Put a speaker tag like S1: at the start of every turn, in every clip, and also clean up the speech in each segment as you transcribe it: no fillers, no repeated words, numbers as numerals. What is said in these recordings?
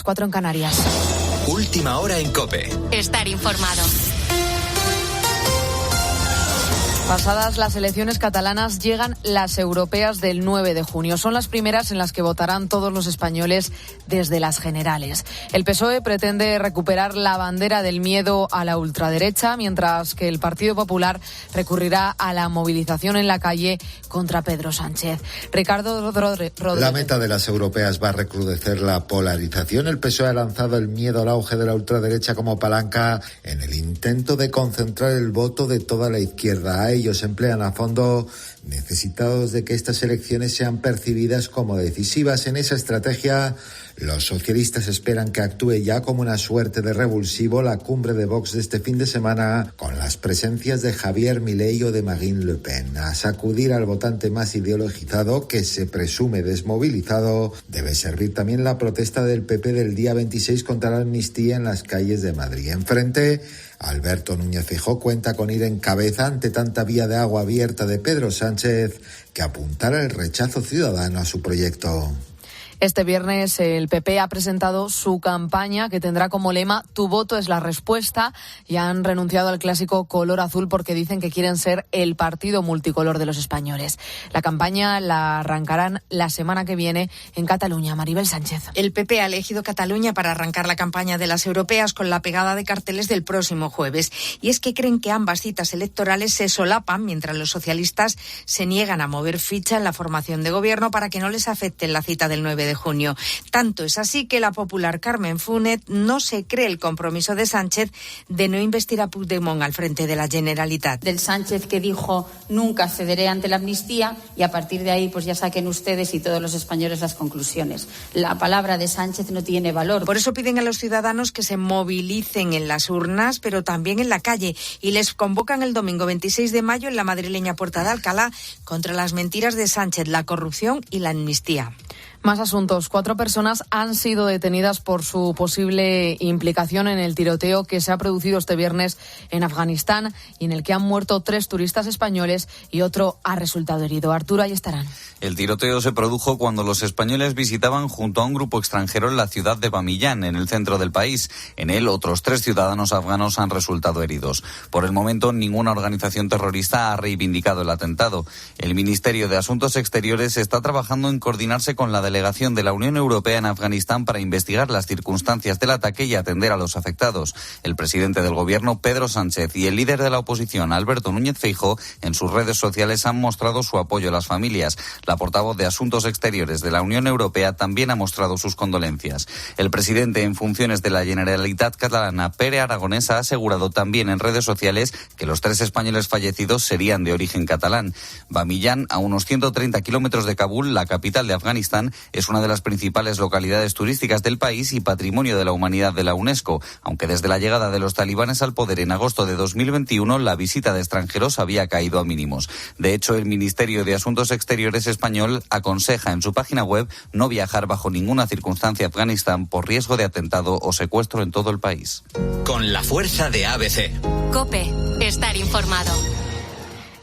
S1: 4 en Canarias.
S2: Última hora en COPE.
S3: Estar informado.
S1: Pasadas las elecciones catalanas, llegan las europeas del 9 de junio. Son las primeras en las que votarán todos los españoles desde las generales. El PSOE pretende recuperar la bandera del miedo a la ultraderecha, mientras que el Partido Popular recurrirá a la movilización en la calle contra Pedro Sánchez. Ricardo Rodríguez.
S4: La meta de las europeas va a recrudecer la polarización. El PSOE ha lanzado el miedo al auge de la ultraderecha como palanca en el intento de concentrar el voto de toda la izquierda. Ellos emplean a fondo, necesitados de que estas elecciones sean percibidas como decisivas. En esa estrategia, los socialistas esperan que actúe ya como una suerte de revulsivo la cumbre de Vox de este fin de semana, con las presencias de Javier Milei o de Marine Le Pen. A sacudir al votante más ideologizado, que se presume desmovilizado, debe servir también la protesta del PP del día 26 contra la amnistía en las calles de Madrid. Enfrente, Alberto Núñez Feijóo cuenta con ir en cabeza ante tanta vía de agua abierta de Pedro Sánchez, que apuntara el rechazo ciudadano a su proyecto.
S1: Este viernes el PP ha presentado su campaña que tendrá como lema "Tu voto es la respuesta", y han renunciado al clásico color azul porque dicen que quieren ser el partido multicolor de los españoles. La campaña la arrancarán la semana que viene en Cataluña. Maribel Sánchez.
S5: El PP ha elegido Cataluña para arrancar la campaña de las europeas con la pegada de carteles del próximo jueves. Y es que creen que ambas citas electorales se solapan mientras los socialistas se niegan a mover ficha en la formación de gobierno para que no les afecte la cita del 9 de junio. Tanto es así que la popular Carmen Funet no se cree el compromiso de Sánchez de no investir a Puigdemont al frente de la Generalitat.
S6: Del Sánchez que dijo nunca cederé ante la amnistía, y a partir de ahí pues ya saquen ustedes y todos los españoles las conclusiones. La palabra de Sánchez no tiene valor.
S5: Por eso piden a los ciudadanos que se movilicen en las urnas, pero también en la calle, y les convocan el domingo 26 de mayo en la madrileña Puerta de Alcalá contra las mentiras de Sánchez, la corrupción y la amnistía.
S1: Más asuntos. 4 personas han sido detenidas por su posible implicación en el tiroteo que se ha producido este viernes en Afganistán y en el que han muerto 3 turistas españoles y otro ha resultado herido. Arturo Ayestarán.
S7: El tiroteo se produjo cuando los españoles visitaban junto a un grupo extranjero en la ciudad de Bamillán, en el centro del país. En él, otros 3 ciudadanos afganos han resultado heridos. Por el momento, ninguna organización terrorista ha reivindicado el atentado. El Ministerio de Asuntos Exteriores está trabajando en coordinarse con la delegación de la Unión Europea en Afganistán para investigar las circunstancias del ataque y atender a los afectados. El presidente del gobierno, Pedro Sánchez, y el líder de la oposición, Alberto Núñez Feijóo, en sus redes sociales han mostrado su apoyo a las familias. La portavoz de Asuntos Exteriores de la Unión Europea también ha mostrado sus condolencias. El presidente en funciones de la Generalitat catalana, Pere Aragonès, ha asegurado también en redes sociales que los 3 españoles fallecidos serían de origen catalán. Bamillán, a unos 130 kilómetros de Kabul, la capital de Afganistán, es una de las principales localidades turísticas del país y patrimonio de la humanidad de la UNESCO, aunque desde la llegada de los talibanes al poder en agosto de 2021 la visita de extranjeros había caído a mínimos. De hecho, el Ministerio de Asuntos Exteriores español aconseja en su página web no viajar bajo ninguna circunstancia a Afganistán por riesgo de atentado o secuestro en todo el país.
S2: Con la fuerza de ABC.
S3: COPE. Estar informado.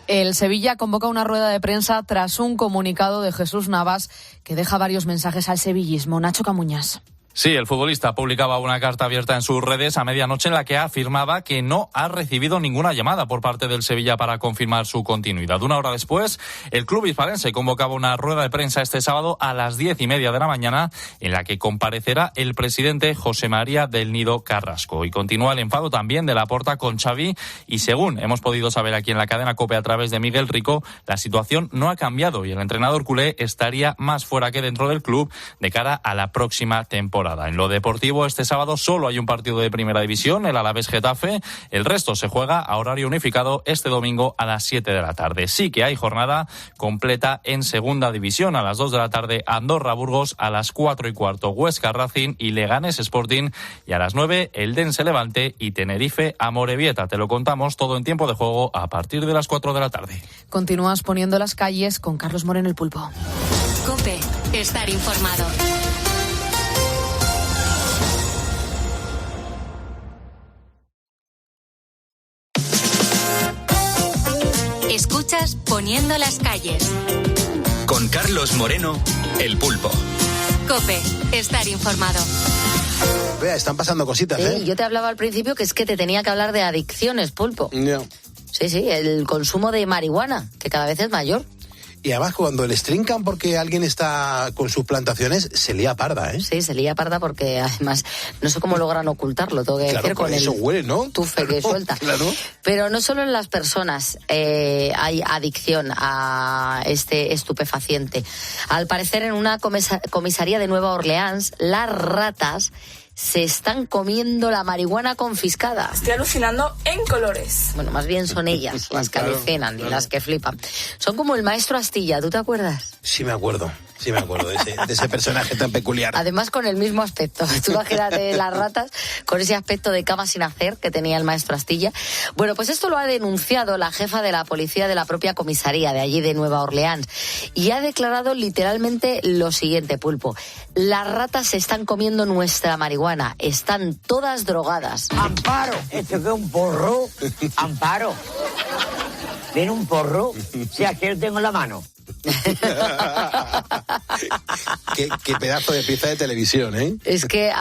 S1: El Sevilla convoca una rueda de prensa tras un comunicado de Jesús Navas que deja varios mensajes al sevillismo. Nacho Camuñas.
S8: Sí, el futbolista publicaba una carta abierta en sus redes a medianoche en la que afirmaba que no ha recibido ninguna llamada por parte del Sevilla para confirmar su continuidad. Una hora después, el club hispalense convocaba una rueda de prensa este sábado a las 10:30 de la mañana en la que comparecerá el presidente José María del Nido Carrasco. Y continúa el enfado también de Laporta con Xavi y, según hemos podido saber aquí en la cadena COPE a través de Miguel Rico, la situación no ha cambiado y el entrenador culé estaría más fuera que dentro del club de cara a la próxima temporada. En lo deportivo, este sábado solo hay un partido de primera división, el Alavés-Getafe. El resto se juega a horario unificado este domingo a las 7 de la tarde. Sí que hay jornada completa en segunda división. A las 2 de la tarde, Andorra-Burgos. A las 4:15, Huesca-Racing y Leganés-Sporting. Y a las 9, Eldense-Levante y Tenerife-Amorebieta. Te lo contamos todo en tiempo de juego a partir de las 4 de la tarde.
S1: Continúas poniendo las calles con Carlos Moreno el Pulpo.
S3: COPE. Estar informado. Escuchas Poniendo las calles.
S2: Con Carlos Moreno, el Pulpo.
S3: COPE. Estar informado.
S9: Europea. Están pasando cositas,
S10: Sí, yo te hablaba al principio que es que te tenía que hablar de adicciones, Pulpo.
S9: Ya.
S10: Sí, el consumo de marihuana, que cada vez es mayor.
S9: Y además, cuando les trincan porque alguien está con sus plantaciones, se lía parda, ¿eh?
S10: Sí, se lía parda porque además no sé cómo logran ocultarlo, tengo que decir, con
S9: eso
S10: el
S9: huele, ¿no?
S10: tufe que suelta.
S9: Claro.
S10: Pero no solo en las personas hay adicción a este estupefaciente. Al parecer, en una comisaría de Nueva Orleans, las ratas se están comiendo la marihuana confiscada.
S11: Estoy alucinando en colores.
S10: Bueno, más bien son ellas las que alucinan y las que flipan. Son como el maestro Astilla, ¿tú te acuerdas?
S9: Sí me acuerdo de ese personaje tan peculiar.
S10: Además con el mismo aspecto. Tú imagínate las ratas con ese aspecto de cama sin hacer que tenía el maestro Astilla. Bueno, pues esto lo ha denunciado la jefa de la policía de la propia comisaría de allí de Nueva Orleans y ha declarado literalmente lo siguiente, Pulpo. Las ratas se están comiendo nuestra marihuana, están todas drogadas.
S12: Amparo, ¿esto qué es un porro? Amparo, ¿viene un porro? Sí, aquí lo tengo en la mano.
S9: Qué pedazo de pieza de televisión, ¿eh?
S10: Es que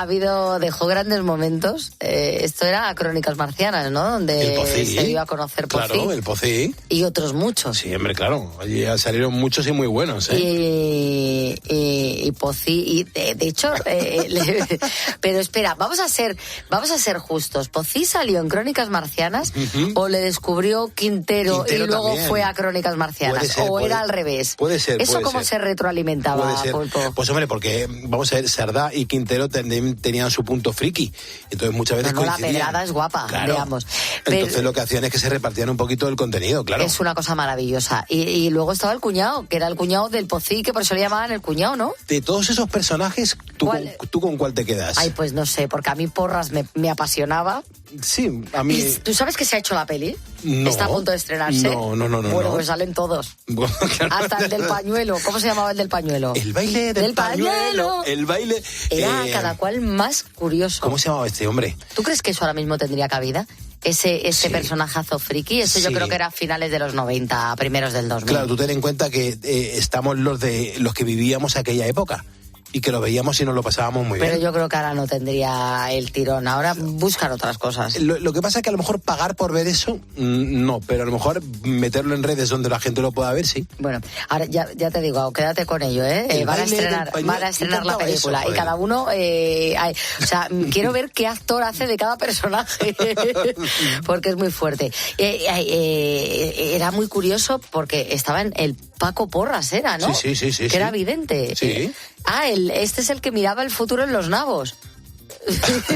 S10: dejó grandes momentos. Esto era Crónicas Marcianas, ¿no? Donde se iba a conocer Pocí.
S9: Claro, el Pocí.
S10: Y otros muchos.
S9: Sí, hombre, claro. Allí salieron muchos y muy buenos, ¿eh?
S10: Y Pocí, y de hecho, pero espera, vamos a ser justos. ¿Pocí salió en Crónicas Marcianas o le descubrió Quintero y luego
S9: también
S10: fue a Crónicas Marcianas? Era al revés.
S9: Puede ser.
S10: ¿Eso cómo se retroalimentaba?
S9: Puede ser.
S10: Pulpo?
S9: Pues hombre, porque vamos a ver, Sardá y Quintero tenían su punto friki. Entonces muchas veces coincidían.
S10: La pedrada es guapa,
S9: claro.
S10: Veamos.
S9: Entonces lo que hacían es que se repartían un poquito del contenido, claro.
S10: Es una cosa maravillosa. Y luego estaba el cuñado, que era el cuñado del Pocí, que por eso le llamaban el cuñado, ¿no?
S9: De todos esos personajes, ¿tú con cuál te quedas?
S10: Ay, pues no sé, porque a mí Porras me apasionaba.
S9: Sí, a mí...
S10: ¿Tú sabes que se ha hecho la peli?
S9: No.
S10: Está a punto de estrenarse.
S9: No.
S10: Bueno, pues salen todos.
S9: Bueno, claro.
S10: Hasta el del pañuelo. ¿Cómo se llamaba el del pañuelo?
S9: El baile del pañuelo. El baile...
S10: Era cada cual más curioso.
S9: ¿Cómo se llamaba este hombre?
S10: ¿Tú crees que eso ahora mismo tendría cabida? Ese personajazo friki, eso yo creo que era a finales de los 90, primeros del 2000.
S9: Claro, tú ten en cuenta que estamos los que vivíamos aquella época. Y que lo veíamos y nos lo pasábamos muy bien.
S10: Pero yo creo que ahora no tendría el tirón. Ahora buscan otras cosas.
S9: Lo que pasa es que a lo mejor pagar por ver eso, no. Pero a lo mejor meterlo en redes donde la gente lo pueda ver, sí.
S10: Bueno, ahora ya te digo, quédate con ello, ¿eh? Van a estrenar la película.
S9: Eso,
S10: y cada uno... quiero ver qué actor hace de cada personaje. Porque es muy fuerte. Era muy curioso porque estaba en el Paco Porras, ¿era, no?
S9: Sí.
S10: Que era vidente.
S9: Sí.
S10: Este es el que miraba el futuro en los nabos.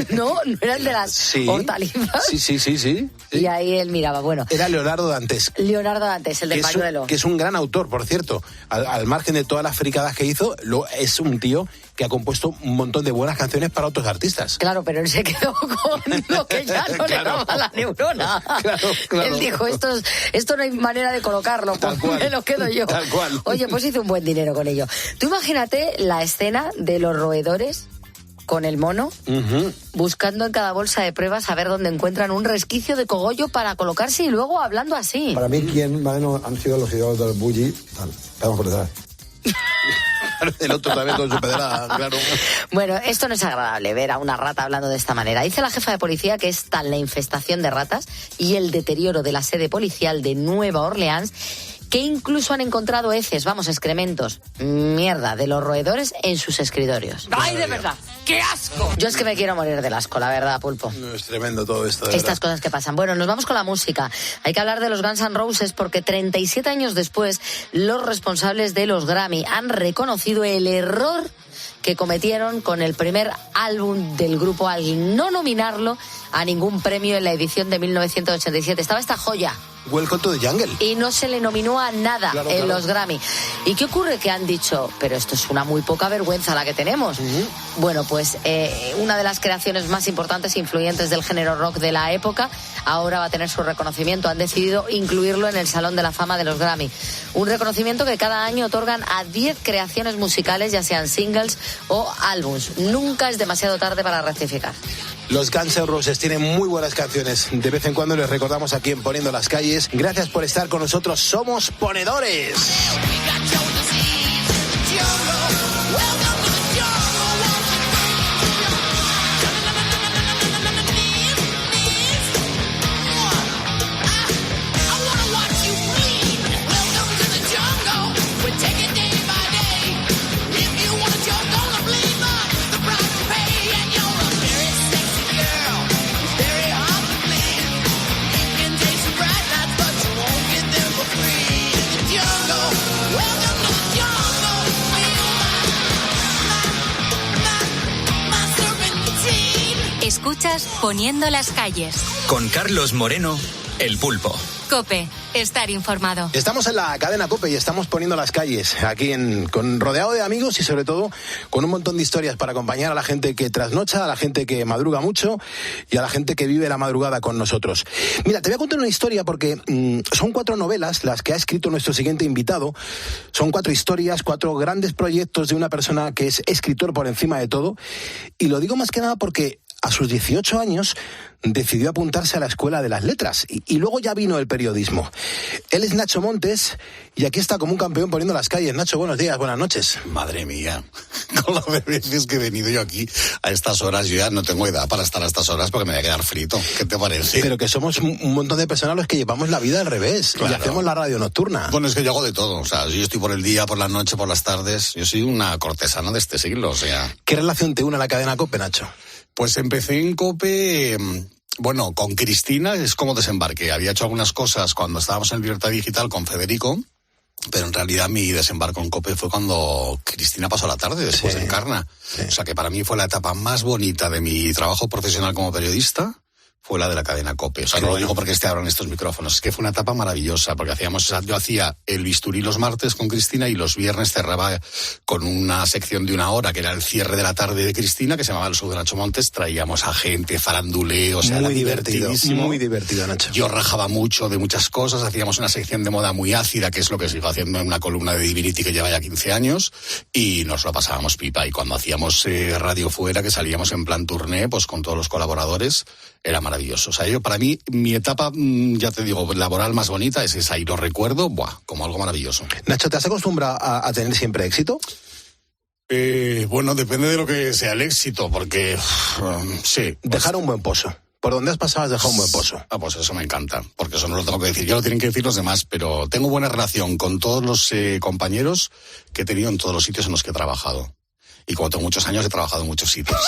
S10: ¿No era el de las hortalizas?
S9: Sí.
S10: Y ahí él miraba, bueno.
S9: Era Leonardo Dantes.
S10: El del pañuelo.
S9: Que es un gran autor, por cierto. Al margen de todas las fricadas que hizo, es un tío que ha compuesto un montón de buenas canciones para otros artistas.
S10: Claro, pero él se quedó con lo que ya no le daba la neurona.
S9: Claro.
S10: Él dijo, esto no hay manera de colocarlo, pues me lo quedo yo.
S9: Tal cual.
S10: Oye, pues hizo un buen dinero con ello. Tú imagínate la escena de los roedores con el mono, buscando en cada bolsa de pruebas a ver dónde encuentran un resquicio de cogollo para colocarse y luego hablando así.
S13: Para mí, ¿quién más o menos han sido los ideales del bully? Vamos por detrás.
S9: El otro también con su pedrada, claro.
S10: Bueno, esto no es agradable ver a una rata hablando de esta manera. Dice la jefa de policía que es tal la infestación de ratas y el deterioro de la sede policial de Nueva Orleans que incluso han encontrado heces, excrementos, mierda, de los roedores en sus escritorios.
S12: ¡Ay, de verdad! ¡Qué asco!
S10: Yo es que me quiero morir del asco, la verdad, Pulpo.
S9: No, es tremendo todo esto, de
S10: Estas cosas que pasan. Bueno, nos vamos con la música. Hay que hablar de los Guns N' Roses porque 37 años después, los responsables de los Grammy han reconocido el error que cometieron con el primer álbum del grupo al no nominarlo a ningún premio en la edición de 1987. Estaba esta joya.
S9: Welcome to the Jungle.
S10: Y no se le nominó a nada en los Grammy. ¿Y qué ocurre? Que han dicho, pero esto es una muy poca vergüenza la que tenemos. Bueno, pues una de las creaciones más importantes e influyentes del género rock de la época ahora va a tener su reconocimiento. Han decidido incluirlo en el Salón de la Fama de los Grammy. Un reconocimiento que cada año otorgan a 10 creaciones musicales, ya sean singles o álbums. Nunca es demasiado tarde para rectificar.
S9: Los Guns N' Roses tienen muy buenas canciones. De vez en cuando les recordamos aquí en Poniendo las Calles. Gracias por estar con nosotros. Somos ponedores.
S3: Escuchas Poniendo las calles.
S2: Con Carlos Moreno, El Pulpo.
S3: COPE, estar informado.
S9: Estamos en la cadena COPE y estamos poniendo las calles aquí rodeado de amigos y sobre todo con un montón de historias para acompañar a la gente que trasnocha, a la gente que madruga mucho y a la gente que vive la madrugada con nosotros. Mira, te voy a contar una historia porque son 4 novelas las que ha escrito nuestro siguiente invitado. Son 4 historias, 4 grandes proyectos de una persona que es escritor por encima de todo. Y lo digo más que nada porque a sus 18 años decidió apuntarse a la Escuela de las Letras y luego ya vino el periodismo. Él es Nacho Montes y aquí está como un campeón poniendo las calles. Nacho, buenos días, buenas noches.
S14: Madre mía, con las veces que he venido yo aquí a estas horas, yo ya no tengo edad para estar a estas horas porque me voy a quedar frito. ¿Qué te parece?
S9: Pero que somos un montón de personas los que llevamos la vida al revés, claro, y hacemos la radio nocturna.
S14: Bueno, es que yo hago de todo, o sea, yo estoy por el día, por la noche, por las tardes, yo soy una cortesana de este siglo, o sea...
S9: ¿Qué relación te une a la cadena COPE, Nacho?
S14: Pues empecé en COPE... Bueno, con Cristina es como desembarqué. Había hecho algunas cosas cuando estábamos en Libertad Digital con Federico, pero en realidad mi desembarco en COPE fue cuando Cristina pasó la tarde, después de Encarna. Sí. O sea que para mí fue la etapa más bonita de mi trabajo profesional como periodista, fue la de la cadena COPE. O sea, no lo digo porque esté ahora en estos micrófonos, es que fue una etapa maravillosa, porque yo hacía el bisturí los martes con Cristina y los viernes cerraba con una sección de 1 hora, que era el cierre de la tarde de Cristina, que se llamaba El Show de Nacho Montes. Traíamos a gente, faranduleo, o sea,
S9: muy divertido, Nacho.
S14: Yo rajaba mucho de muchas cosas, hacíamos una sección de moda muy ácida, que es lo que sigo haciendo en una columna de Divinity que lleva ya 15 años, y nos lo pasábamos pipa. Y cuando hacíamos Radio Fuera, que salíamos en plan turné, pues con todos los colaboradores, era maravilloso. O sea, para mí, mi etapa, ya te digo, laboral más bonita es esa, y lo recuerdo, como algo maravilloso.
S9: Nacho, ¿te has acostumbrado a tener siempre éxito?
S14: Bueno, depende de lo que sea el éxito, porque sí.
S9: Dejar un buen pozo. Por donde has pasado has dejado un buen pozo.
S14: Pues eso me encanta, porque eso no lo tengo que decir yo, lo tienen que decir los demás, pero tengo buena relación con todos los compañeros que he tenido en todos los sitios en los que he trabajado. Y como tengo muchos años, he trabajado en muchos sitios.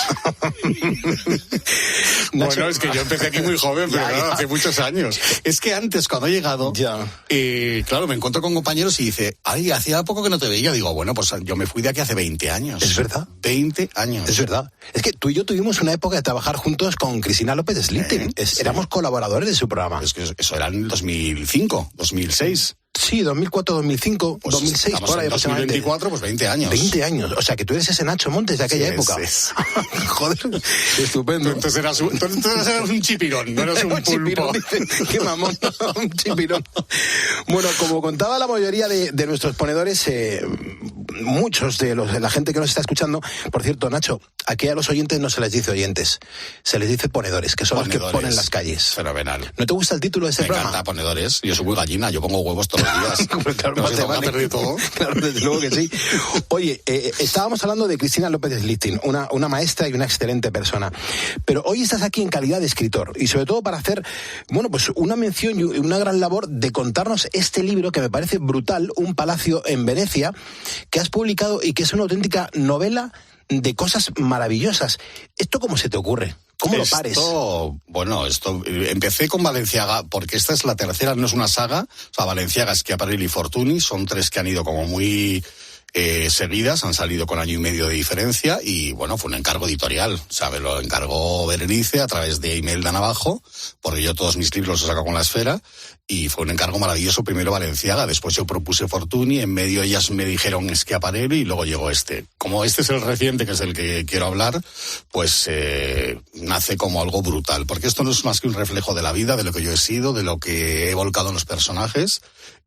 S14: Bueno, es que yo empecé aquí muy joven, pero claro, hace muchos años. Es que antes, cuando he llegado, claro, me encuentro con compañeros y dice, ay, hacía poco que no te veía. Digo, bueno, pues yo me fui de aquí hace 20 años.
S9: ¿Es verdad?
S14: 20 años.
S9: Es verdad. Es que tú y yo tuvimos una época de trabajar juntos con Cristina López Slichting. Éramos colaboradores de su programa.
S14: Es que eso era en 2005, 2006.
S9: Sí, 2004, 2005, pues 2006, por ahí aproximadamente.
S14: 2024, pues 20 años.
S9: 20 años, o sea que tú eres ese Nacho Montes de aquella época.
S14: Sí.
S9: Joder, estupendo.
S14: Entonces eras un chipirón, no eras un pulpo.
S9: Qué mamón, un chipirón. Bueno, como contaba la mayoría de nuestros ponedores, muchos de la gente que nos está escuchando, por cierto, Nacho, aquí a los oyentes no se les dice oyentes, se les dice ponedores, que son los que ponen las calles.
S14: Fenomenal.
S9: ¿No te gusta el título de ese programa?
S14: Me encanta Ponedores, yo soy muy gallina, yo pongo huevos todos los días.
S9: Claro, no te van a perder todo. Claro, desde luego que sí. Oye, estábamos hablando de Cristina López Slichting, una maestra y una excelente persona. Pero hoy estás aquí en calidad de escritor y sobre todo para hacer, bueno, pues una mención y una gran labor de contarnos este libro que me parece brutal, Un palacio en Venecia, que has publicado y que es una auténtica novela de cosas maravillosas. ¿Esto cómo se te ocurre? ¿Cómo lo pares?
S14: Bueno, empecé con Balenciaga, porque esta es la tercera, no es una saga. O sea, Balenciaga, Schiaparelli y Fortuny son 3 que han ido como muy seguidas, han salido con 1 año y medio de diferencia, y bueno, fue un encargo editorial. O sea, me lo encargó Berenice a través de Imelda Navajo, porque yo todos mis libros los saco con La Esfera, y fue un encargo maravilloso. Primero Balenciaga, después yo propuse Fortuny, en medio ellas me dijeron Schiaparelli y luego llegó este. Como este es el reciente, que es el que quiero hablar, pues nace como algo brutal, porque esto no es más que un reflejo de la vida, de lo que yo he sido, de lo que he volcado en los personajes,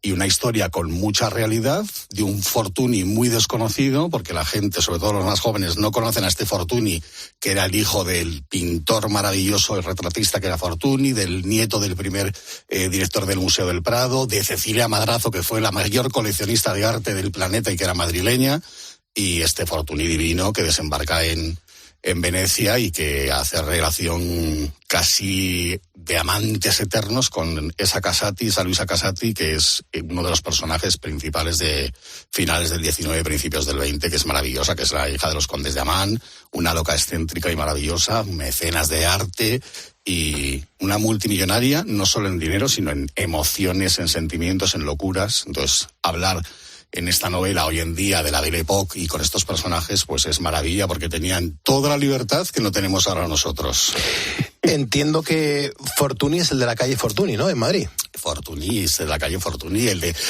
S14: y una historia con mucha realidad, de un Fortuny muy desconocido, porque la gente, sobre todo los más jóvenes, no conocen a este Fortuny, que era el hijo del pintor maravilloso, el retratista que era Fortuny, del nieto del primer director del Museo del Prado, de Cecilia Madrazo, que fue la mayor coleccionista de arte del planeta y que era madrileña, y este Fortuny divino que desembarca en Venecia y que hace relación casi de amantes eternos con esa Luisa Casati, que es uno de los personajes principales de finales del 19, principios del 20, que es maravillosa, que es la hija de los condes de Amán, una loca excéntrica y maravillosa, mecenas de arte y una multimillonaria, no solo en dinero, sino en emociones, en sentimientos, en locuras. Entonces, hablar en esta novela hoy en día de la Belle Époque y con estos personajes, pues es maravilla porque tenían toda la libertad que no tenemos ahora nosotros.
S9: Entiendo que Fortuny es el de la calle Fortuny, ¿no? En Madrid.
S14: Fortuny es de la calle Fortuny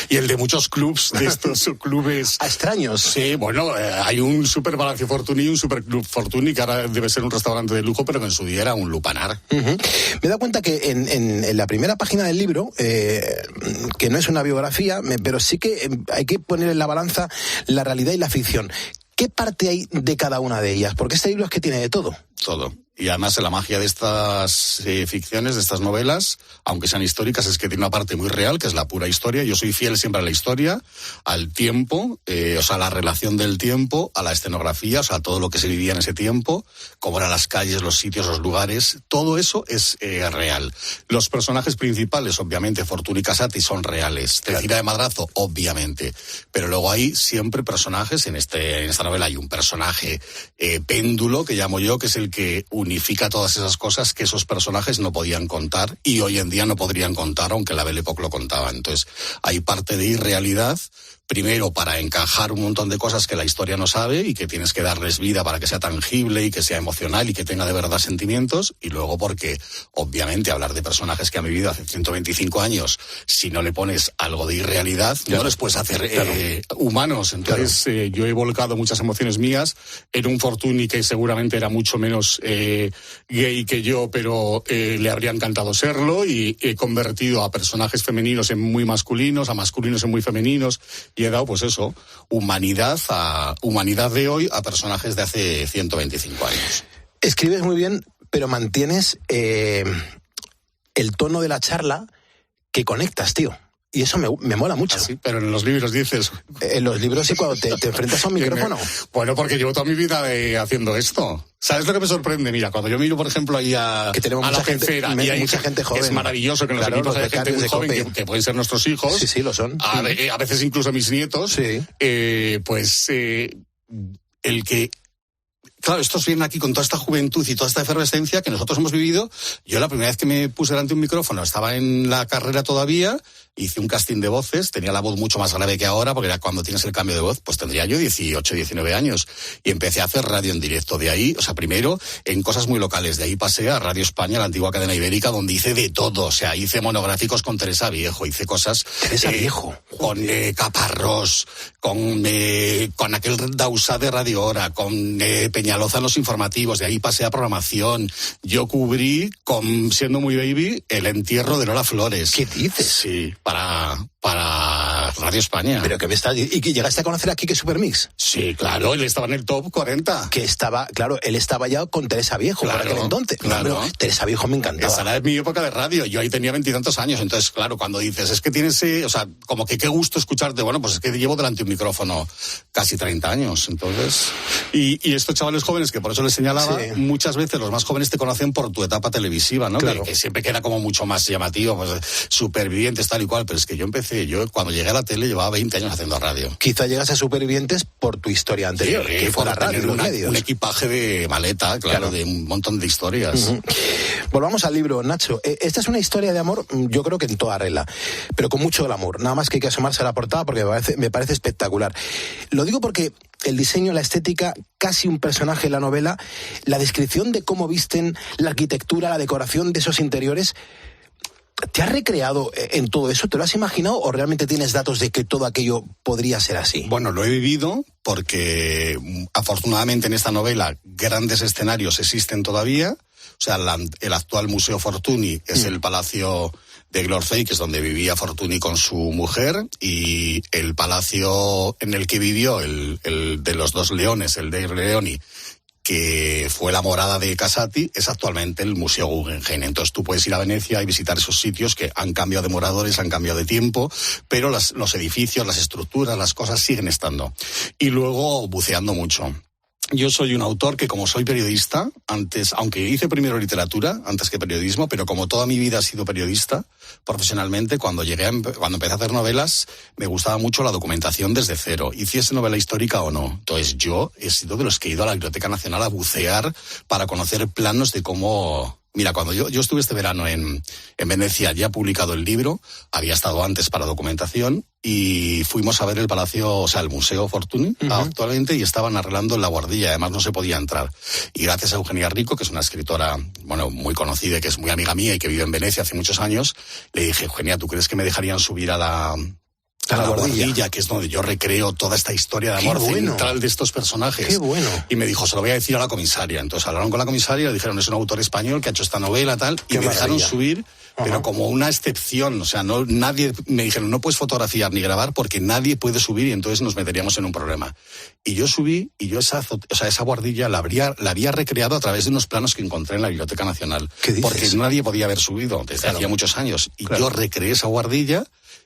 S14: y el de muchos clubs, de estos clubes
S9: extraños.
S14: Sí, bueno, hay un Super Palacio Fortuny y un Super Club Fortuny que ahora debe ser un restaurante de lujo, pero que en su día era un lupanar.
S9: Me he dado cuenta que en la primera página del libro, que no es una biografía, pero sí que hay que poner en la balanza la realidad y la ficción. ¿Qué parte hay de cada una de ellas? Porque este libro es que tiene de todo.
S14: Todo. Y además la magia de estas ficciones, de estas novelas, aunque sean históricas, es que tiene una parte muy real, que es la pura historia. Yo soy fiel siempre a la historia, al tiempo, o sea, a la relación del tiempo, a la escenografía, o sea, a todo lo que se vivía en ese tiempo, cómo eran las calles, los sitios, los lugares, todo eso es real. Los personajes principales, obviamente, Fortuny y Casati, son reales. Cecina de Madrazo, obviamente. Pero luego hay siempre personajes, en esta novela hay un personaje péndulo, que llamo yo, que es el que unifica todas esas cosas que esos personajes no podían contar y hoy en día no podrían contar, aunque la Belle Époque lo contaba. Entonces, hay parte de irrealidad, primero para encajar un montón de cosas que la historia no sabe y que tienes que darles vida para que sea tangible y que sea emocional y que tenga de verdad sentimientos, y luego porque, obviamente, hablar de personajes que han vivido hace 125 años, si no le pones algo de irrealidad, no les puedes hacer humanos. Entonces, yo he volcado muchas emociones mías en un Fortuny que seguramente era mucho menos gay que yo, pero le habría encantado serlo, y he convertido a personajes femeninos en muy masculinos, a masculinos en muy femeninos, y he dado, pues eso, humanidad de hoy a personajes de hace 125 años.
S9: Escribes muy bien, pero mantienes el tono de la charla que conectas, tío. Y eso me mola mucho.
S14: Sí, pero en los libros dices...
S9: En los libros sí, cuando te enfrentas a un micrófono.
S14: Bueno, porque llevo toda mi vida haciendo esto. ¿Sabes lo que me sorprende? Mira, cuando yo miro, por ejemplo, ahí a la Pecera, y hay
S9: mucha gente joven.
S14: Es maravilloso que en los equipos hay gente muy joven que pueden ser nuestros hijos.
S9: Sí, sí, lo son.
S14: A veces incluso mis nietos.
S9: Sí.
S14: El que... Claro, estos vienen aquí con toda esta juventud y toda esta efervescencia que nosotros hemos vivido. Yo la primera vez que me puse delante de un micrófono estaba en la carrera todavía, hice un casting de voces, tenía la voz mucho más grave que ahora, porque era cuando tienes el cambio de voz, pues tendría yo 18, 19 años. Y empecé a hacer radio en directo. De ahí, o sea, primero en cosas muy locales. De ahí pasé a Radio España, la antigua cadena ibérica, donde hice de todo. O sea, hice monográficos con Teresa Viejo, hice cosas...
S9: Teresa Viejo.
S14: Con Caparrós, con aquel Dausá de Radio Hora, con Peñaloza en los informativos. De ahí pasé a programación. Yo cubrí, siendo muy baby, el entierro de Lola Flores.
S9: ¿Qué dices?
S14: Sí, para Radio España.
S9: Pero que me está... ¿Y que llegaste a conocer a Quique Supermix?
S14: Sí, claro, él estaba en el top 40.
S9: Que estaba, claro, él estaba ya con Teresa Viejo,
S14: claro,
S9: por aquel entonces.
S14: Claro.
S9: Teresa Viejo me encantaba.
S14: Esa era mi época de radio, yo ahí tenía 20 y tantos años, entonces, claro, cuando dices, es que tienes, o sea, como que qué gusto escucharte, bueno, pues es que llevo delante de un micrófono casi 30 años, entonces... Y estos chavales jóvenes, que por eso les señalaba, sí, muchas veces los más jóvenes te conocen por tu etapa televisiva, ¿no? Claro. Que siempre queda como mucho más llamativo, pues Supervivientes, tal y cual, pero es que yo cuando llegué a la tele llevaba 20 años haciendo radio.
S9: Quizá llegas a Supervivientes por tu historia anterior,
S14: sí,
S9: que fue la radio, los medios.
S14: Un equipaje de maleta, claro, de un montón de historias.
S9: Uh-huh. Volvamos al libro, Nacho. Esta es una historia de amor, yo creo que en toda regla, pero con mucho glamour. Nada más que hay que asomarse a la portada porque me parece espectacular. Lo digo porque el diseño, la estética, casi un personaje en la novela, la descripción de cómo visten, la arquitectura, la decoración de esos interiores... ¿Te has recreado en todo eso? ¿Te lo has imaginado o realmente tienes datos de que todo aquello podría ser así?
S14: Bueno, lo he vivido porque afortunadamente en esta novela grandes escenarios existen todavía. O sea, el actual Museo Fortuny es el Palacio de Glorfey, que es donde vivía Fortuny con su mujer, y el palacio en el que vivió el de los dos leones, el de Leoni, que fue la morada de Casati, es actualmente el Museo Guggenheim. Entonces tú puedes ir a Venecia y visitar esos sitios que han cambiado de moradores, han cambiado de tiempo, pero los edificios, las estructuras, las cosas siguen estando. Y luego buceando mucho. Yo soy un autor que, como soy periodista, aunque hice primero literatura antes que periodismo, pero como toda mi vida he sido periodista profesionalmente, cuando empecé a hacer novelas, me gustaba mucho la documentación desde cero, hiciese novela histórica o no. Entonces yo he sido de los que he ido a la Biblioteca Nacional a bucear para conocer planos de cómo Mira, cuando yo estuve este verano en Venecia, ya publicado el libro, había estado antes para documentación, y fuimos a ver el palacio, o sea, el Museo Fortuny, actualmente, y estaban arreglando la buhardilla, además no se podía entrar. Y gracias a Eugenia Rico, que es una escritora, bueno, muy conocida y que es muy amiga mía y que vive en Venecia hace muchos años, le dije, Eugenia, ¿tú crees que me dejarían subir a la buhardilla, que es donde yo recreo toda esta historia de amor central de estos personajes?
S9: ¡Qué bueno!
S14: Y me dijo, se lo voy a decir a la comisaria. Entonces hablaron con la comisaria y le dijeron, es un autor español que ha hecho esta novela, tal, y me dejaron subir, pero como una excepción. O sea, nadie, me dijeron, no puedes fotografiar ni grabar porque nadie puede subir, y entonces nos meteríamos en un problema. Y yo subí, y yo esa buhardilla la había recreado a través de unos planos que encontré en la Biblioteca Nacional.
S9: ¿Qué dices?
S14: Porque nadie podía haber subido desde hacía muchos años. Y yo recreé esa buhardilla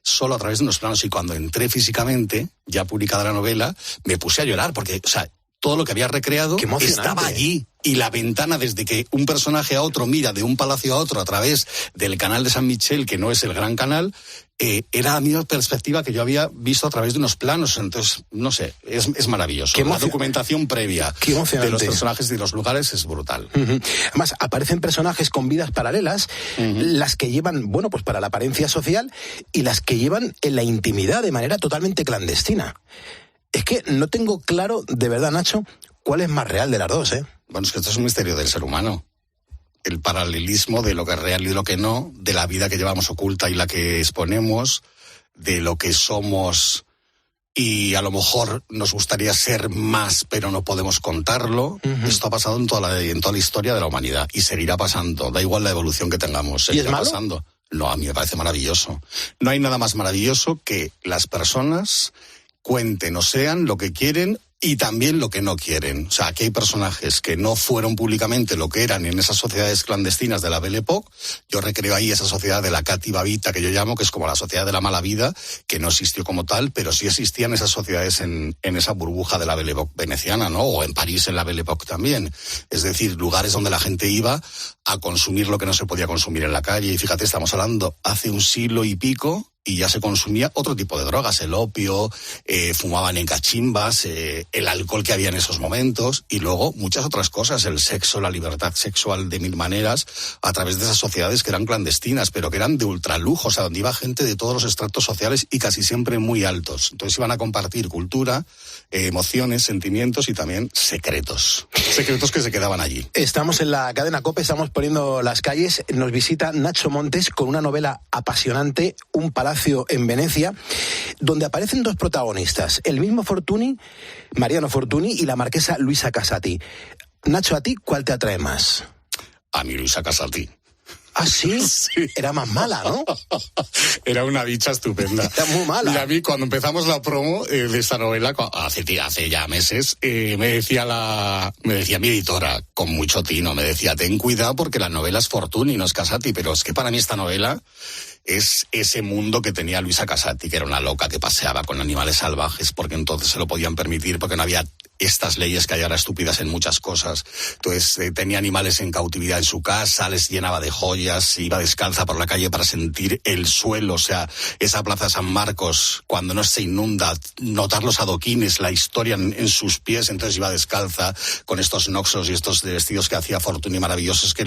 S14: solo a través de unos planos, y cuando entré físicamente, ya publicada la novela, me puse a llorar porque, o sea, todo lo que había recreado estaba allí. Y la ventana, desde que un personaje a otro mira de un palacio a otro a través del canal de San Michel, que no es el gran canal, era la misma perspectiva que yo había visto a través de unos planos. Entonces, no sé, es maravilloso. La documentación previa de los personajes y los lugares es brutal.
S9: Además, aparecen personajes con vidas paralelas, las que llevan, bueno, pues para la apariencia social, y las que llevan en la intimidad de manera totalmente clandestina. Es que no tengo claro, de verdad, Nacho, cuál es más real de las dos, ¿eh?
S14: Bueno, es que esto es un misterio del ser humano. El paralelismo de lo que es real y de lo que no, de la vida que llevamos oculta y la que exponemos, de lo que somos y a lo mejor nos gustaría ser más, pero no podemos contarlo. Esto ha pasado en toda la historia de la humanidad y seguirá pasando. Da igual la evolución que tengamos, seguirá pasando. No, a mí me parece maravilloso. No hay nada más maravilloso que las personas cuenten o sean lo que quieren y también lo que no quieren. O sea, aquí hay personajes que no fueron públicamente lo que eran en esas sociedades clandestinas de la Belle Époque. Yo recreo ahí esa sociedad de la Cati Babita, que yo llamo, que es como la sociedad de la mala vida, que no existió como tal, pero sí existían esas sociedades en esa burbuja de la Belle Époque veneciana, ¿no? O en París, en la Belle Époque también. Es decir, lugares donde la gente iba a consumir lo que no se podía consumir en la calle. Y fíjate, estamos hablando hace un siglo y pico, y ya se consumía otro tipo de drogas, el opio, fumaban en cachimbas, el alcohol que había en esos momentos, y luego muchas otras cosas, el sexo, la libertad sexual de mil maneras, a través de esas sociedades que eran clandestinas, pero que eran de ultralujo, o sea, donde iba gente de todos los estratos sociales y casi siempre muy altos. Entonces iban a compartir cultura, emociones, sentimientos y también secretos que se quedaban allí.
S9: Estamos en la cadena COPE, estamos poniendo las calles. Nos visita Nacho Montes con una novela apasionante, Un palacio en Venecia, donde aparecen dos protagonistas, el mismo Fortuny, Mariano Fortuny, y la marquesa Luisa Casati. Nacho, ¿a ti cuál te atrae más?
S14: A mí Luisa Casati.
S9: ¿Ah, sí? Sí. Era más mala, ¿no?
S14: Era una bicha estupenda.
S9: Era muy mala.
S14: Y a mí, cuando empezamos la promo de esta novela, hace ya meses, me decía mi editora, con mucho tino, me decía, ten cuidado porque la novela es Fortuny, no es Casati, pero es que para mí esta novela es ese mundo que tenía Luisa Casati, que era una loca que paseaba con animales salvajes, porque entonces se lo podían permitir, porque no había estas leyes que hay ahora estúpidas en muchas cosas. Entonces tenía animales en cautividad en su casa, les llenaba de joyas, iba descalza por la calle para sentir el suelo, o sea, esa plaza de San Marcos, cuando no se inunda, notar los adoquines, la historia en sus pies, entonces iba descalza con estos noxos y estos vestidos que hacía Fortuny maravillosos, que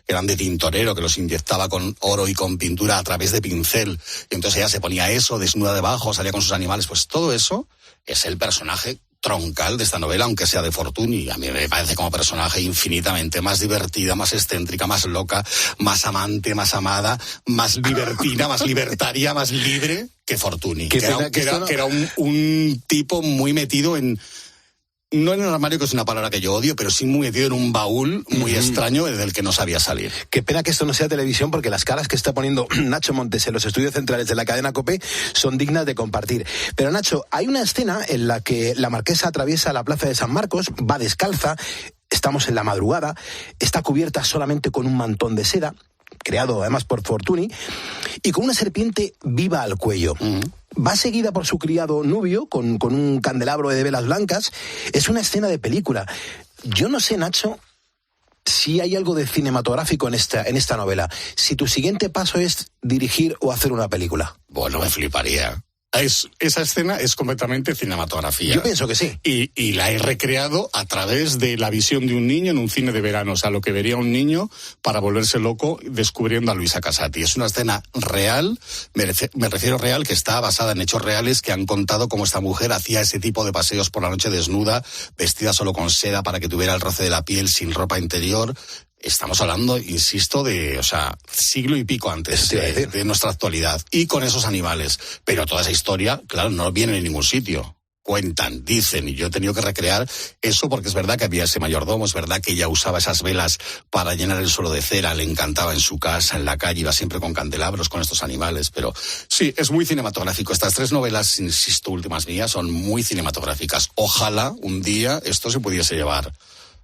S14: eran de tintorero, que los inyectaba con oro y con pintura a través de pincel, y entonces ella se ponía eso, desnuda debajo, salía con sus animales, pues todo eso es el personaje troncal de esta novela, aunque sea de Fortuny. A mí me parece como personaje infinitamente más divertida, más excéntrica, más loca, más amante, más amada, más libertina, más libertaria, más libre que Fortuny. Que era un tipo muy metido no en el armario, que es una palabra que yo odio, pero sí muy metido en un baúl muy extraño del que no sabía salir.
S9: Qué pena que esto no sea televisión, porque las caras que está poniendo Nacho Montes en los estudios centrales de la cadena COPE son dignas de compartir. Pero Nacho, hay una escena en la que la marquesa atraviesa la plaza de San Marcos, va descalza, estamos en la madrugada, está cubierta solamente con un mantón de seda, creado además por Fortuny, y con una serpiente viva al cuello. Va seguida por su criado Nubio, con un candelabro de velas blancas. Es una escena de película. Yo no sé, Nacho, si hay algo de cinematográfico en esta novela. Si tu siguiente paso es dirigir o hacer una película.
S14: Bueno, me fliparía. esa escena es completamente cinematografía.
S9: Yo pienso que sí.
S14: Y la he recreado a través de la visión de un niño en un cine de verano, o sea, lo que vería un niño para volverse loco descubriendo a Luisa Casati. Es una escena real, me refiero real, que está basada en hechos reales que han contado cómo esta mujer hacía ese tipo de paseos por la noche desnuda, vestida solo con seda para que tuviera el roce de la piel, sin ropa interior. Estamos hablando, insisto, de, siglo y pico antes de nuestra actualidad. Y con esos animales. Pero toda esa historia, claro, no viene de ningún sitio. Cuentan, dicen, y yo he tenido que recrear eso porque es verdad que había ese mayordomo, es verdad que ella usaba esas velas para llenar el suelo de cera, le encantaba en su casa, en la calle, iba siempre con candelabros, con estos animales, pero sí, es muy cinematográfico. Estas 3 novelas, insisto, últimas mías, son muy cinematográficas. Ojalá un día esto se pudiese llevar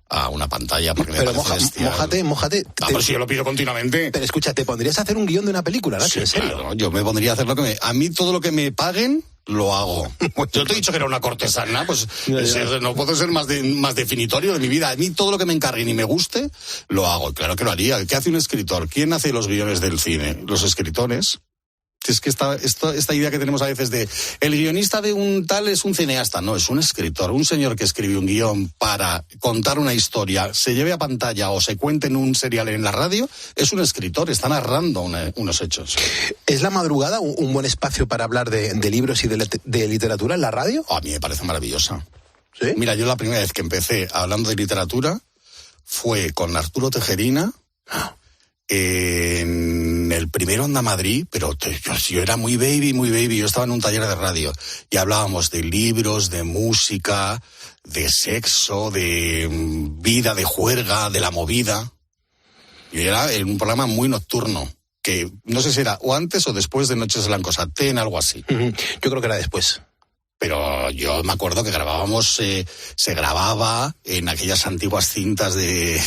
S14: a una pantalla, porque
S9: pero
S14: me parece
S9: mójate.
S14: Pero si yo lo pido continuamente.
S9: Pero escucha, ¿te pondrías a hacer un guión de una película, Nacho?
S14: Sí,
S9: ¿en serio?
S14: Claro, yo me pondría a hacer a mí todo lo que me paguen, lo hago. Yo te he dicho que era una cortesana, pues no puedo ser más definitorio de mi vida. A mí todo lo que me encarguen y me guste, lo hago. Claro que lo haría. ¿Qué hace un escritor? ¿Quién hace los guiones del cine? Los escritores. Es que esta idea que tenemos a veces de el guionista de un tal es un cineasta, no, es un escritor, un señor que escribe un guión para contar una historia, se lleve a pantalla o se cuente en un serial en la radio, es un escritor, está narrando unos hechos.
S9: ¿Es La Madrugada un buen espacio para hablar de libros y de literatura en la radio?
S14: A mí me parece maravillosa.
S9: ¿Sí?
S14: Mira, yo la primera vez que empecé hablando de literatura fue con Arturo Tejerina, en el primer Onda Madrid, pero yo era muy baby, yo estaba en un taller de radio y hablábamos de libros, de música, de sexo, de vida, de juerga, de la movida. Y era en un programa muy nocturno, que no sé si era o antes o después de Noches Blancos Atén, algo así.
S9: Yo creo que era después.
S14: Pero yo me acuerdo que grabábamos, se grababa en aquellas antiguas cintas de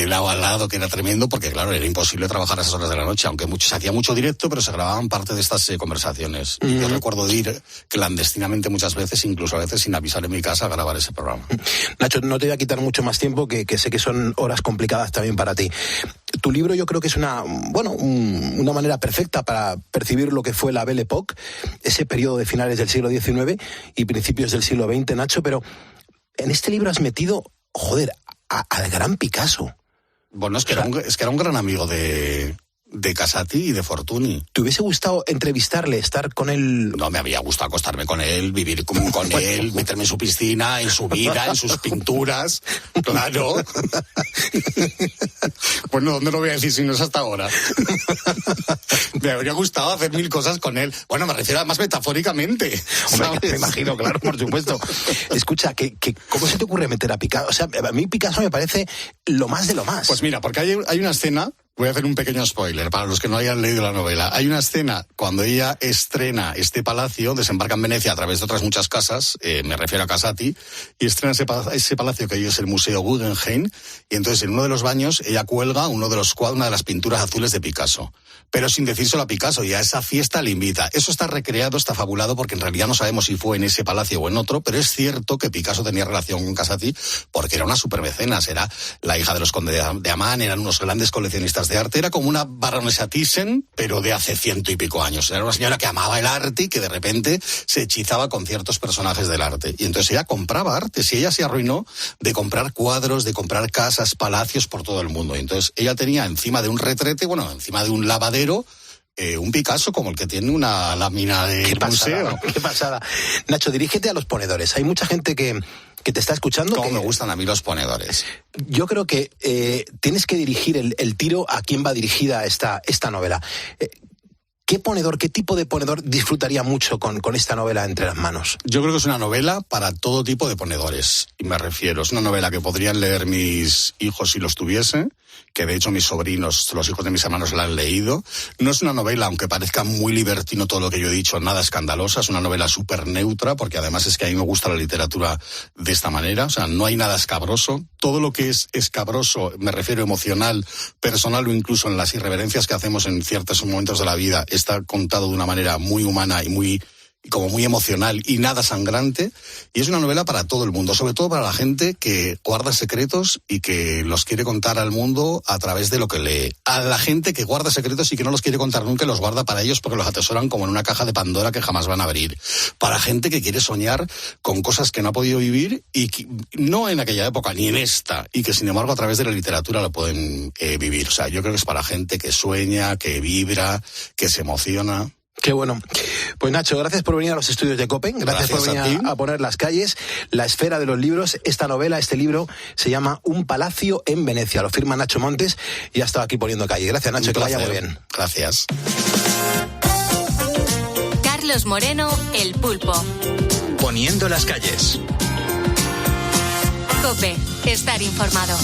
S14: lado a lado, que era tremendo, porque claro, era imposible trabajar a esas horas de la noche, aunque se hacía mucho directo, pero se grababan parte de estas conversaciones. Y yo recuerdo de ir clandestinamente muchas veces, incluso a veces sin avisar en mi casa, a grabar ese programa.
S9: Nacho, no te voy a quitar mucho más tiempo, que sé que son horas complicadas también para ti. Tu libro yo creo que es una manera perfecta para percibir lo que fue la Belle Époque, ese periodo de finales del siglo XIX y principios del siglo XX, Nacho, pero en este libro has metido, al gran Picasso.
S14: Bueno, es que era un gran amigo de Casati y de Fortuny.
S9: ¿Te hubiese gustado entrevistarle, estar con él?
S14: No, me había gustado acostarme con él, vivir con él, meterme en su piscina, en su vida, en sus pinturas. Claro. Bueno, ¿dónde lo voy a decir si no es hasta ahora? Me habría gustado hacer 1000 cosas con él. Bueno, me refiero además metafóricamente.
S9: Hombre, me imagino, claro, por supuesto. Escucha, ¿cómo se te ocurre meter a Picasso? O sea, a mí Picasso me parece lo más de lo más.
S14: Pues mira, porque hay una escena. Voy a hacer un pequeño spoiler para los que no hayan leído la novela. Hay una escena cuando ella estrena este palacio, desembarca en Venecia a través de otras muchas casas, me refiero a Casati, y estrena ese palacio que hoy es el Museo Guggenheim, y entonces en uno de los baños ella cuelga una de las pinturas azules de Picasso. Pero sin decírselo a Picasso, y a esa fiesta le invita. Eso está recreado, está fabulado, porque en realidad no sabemos si fue en ese palacio o en otro, pero es cierto que Picasso tenía relación con Casati porque era una supermecenas, era la hija de los condes de Amán, eran unos grandes coleccionistas de arte, era como una baronesa Thyssen, pero de hace 100 y pico años. Era una señora que amaba el arte y que de repente se hechizaba con ciertos personajes del arte. Y entonces ella compraba arte, si ella se arruinó de comprar cuadros, de comprar casas, palacios por todo el mundo. Y entonces ella tenía encima de un retrete, encima de un lavadero, un Picasso como el que tiene una lámina de museo.
S9: Qué pasada. Nacho, dirígete a los ponedores. Hay mucha gente que te está escuchando.
S14: ¿Cómo me gustan a mí los ponedores?
S9: Yo creo que tienes que dirigir el tiro a quién va dirigida esta novela. ¿Qué tipo de ponedor disfrutaría mucho con esta novela entre las manos?
S14: Yo creo que es una novela para todo tipo de ponedores. Y me refiero, es una novela que podrían leer mis hijos si los tuviesen, que de hecho mis sobrinos, los hijos de mis hermanos, la han leído. No es una novela, aunque parezca muy libertino todo lo que yo he dicho, nada escandalosa. Es una novela súper neutra, porque además es que a mí me gusta la literatura de esta manera. O sea, no hay nada escabroso. Todo lo que es escabroso, me refiero emocional, personal o incluso en las irreverencias que hacemos en ciertos momentos de la vida, está contado de una manera muy humana y muy como muy emocional y nada sangrante, y es una novela para todo el mundo, sobre todo para la gente que guarda secretos y que los quiere contar al mundo a través de lo que lee. A la gente que guarda secretos y que no los quiere contar nunca, los guarda para ellos porque los atesoran como en una caja de Pandora que jamás van a abrir. Para gente que quiere soñar con cosas que no ha podido vivir y que, no en aquella época ni en esta, y que sin embargo a través de la literatura lo pueden vivir. O sea, yo creo que es para gente que sueña, que vibra, que se emociona.
S9: Qué bueno. Pues Nacho, gracias por venir a los estudios de COPE, gracias por venir a poner las calles, la esfera de los libros. Esta novela, este libro, se llama Un palacio en Venecia. Lo firma Nacho Montes y ha estado aquí poniendo calle. Gracias, Nacho, que vaya muy bien.
S14: Gracias.
S3: Carlos Moreno, El Pulpo.
S2: Poniendo las calles.
S3: COPE, estar informado.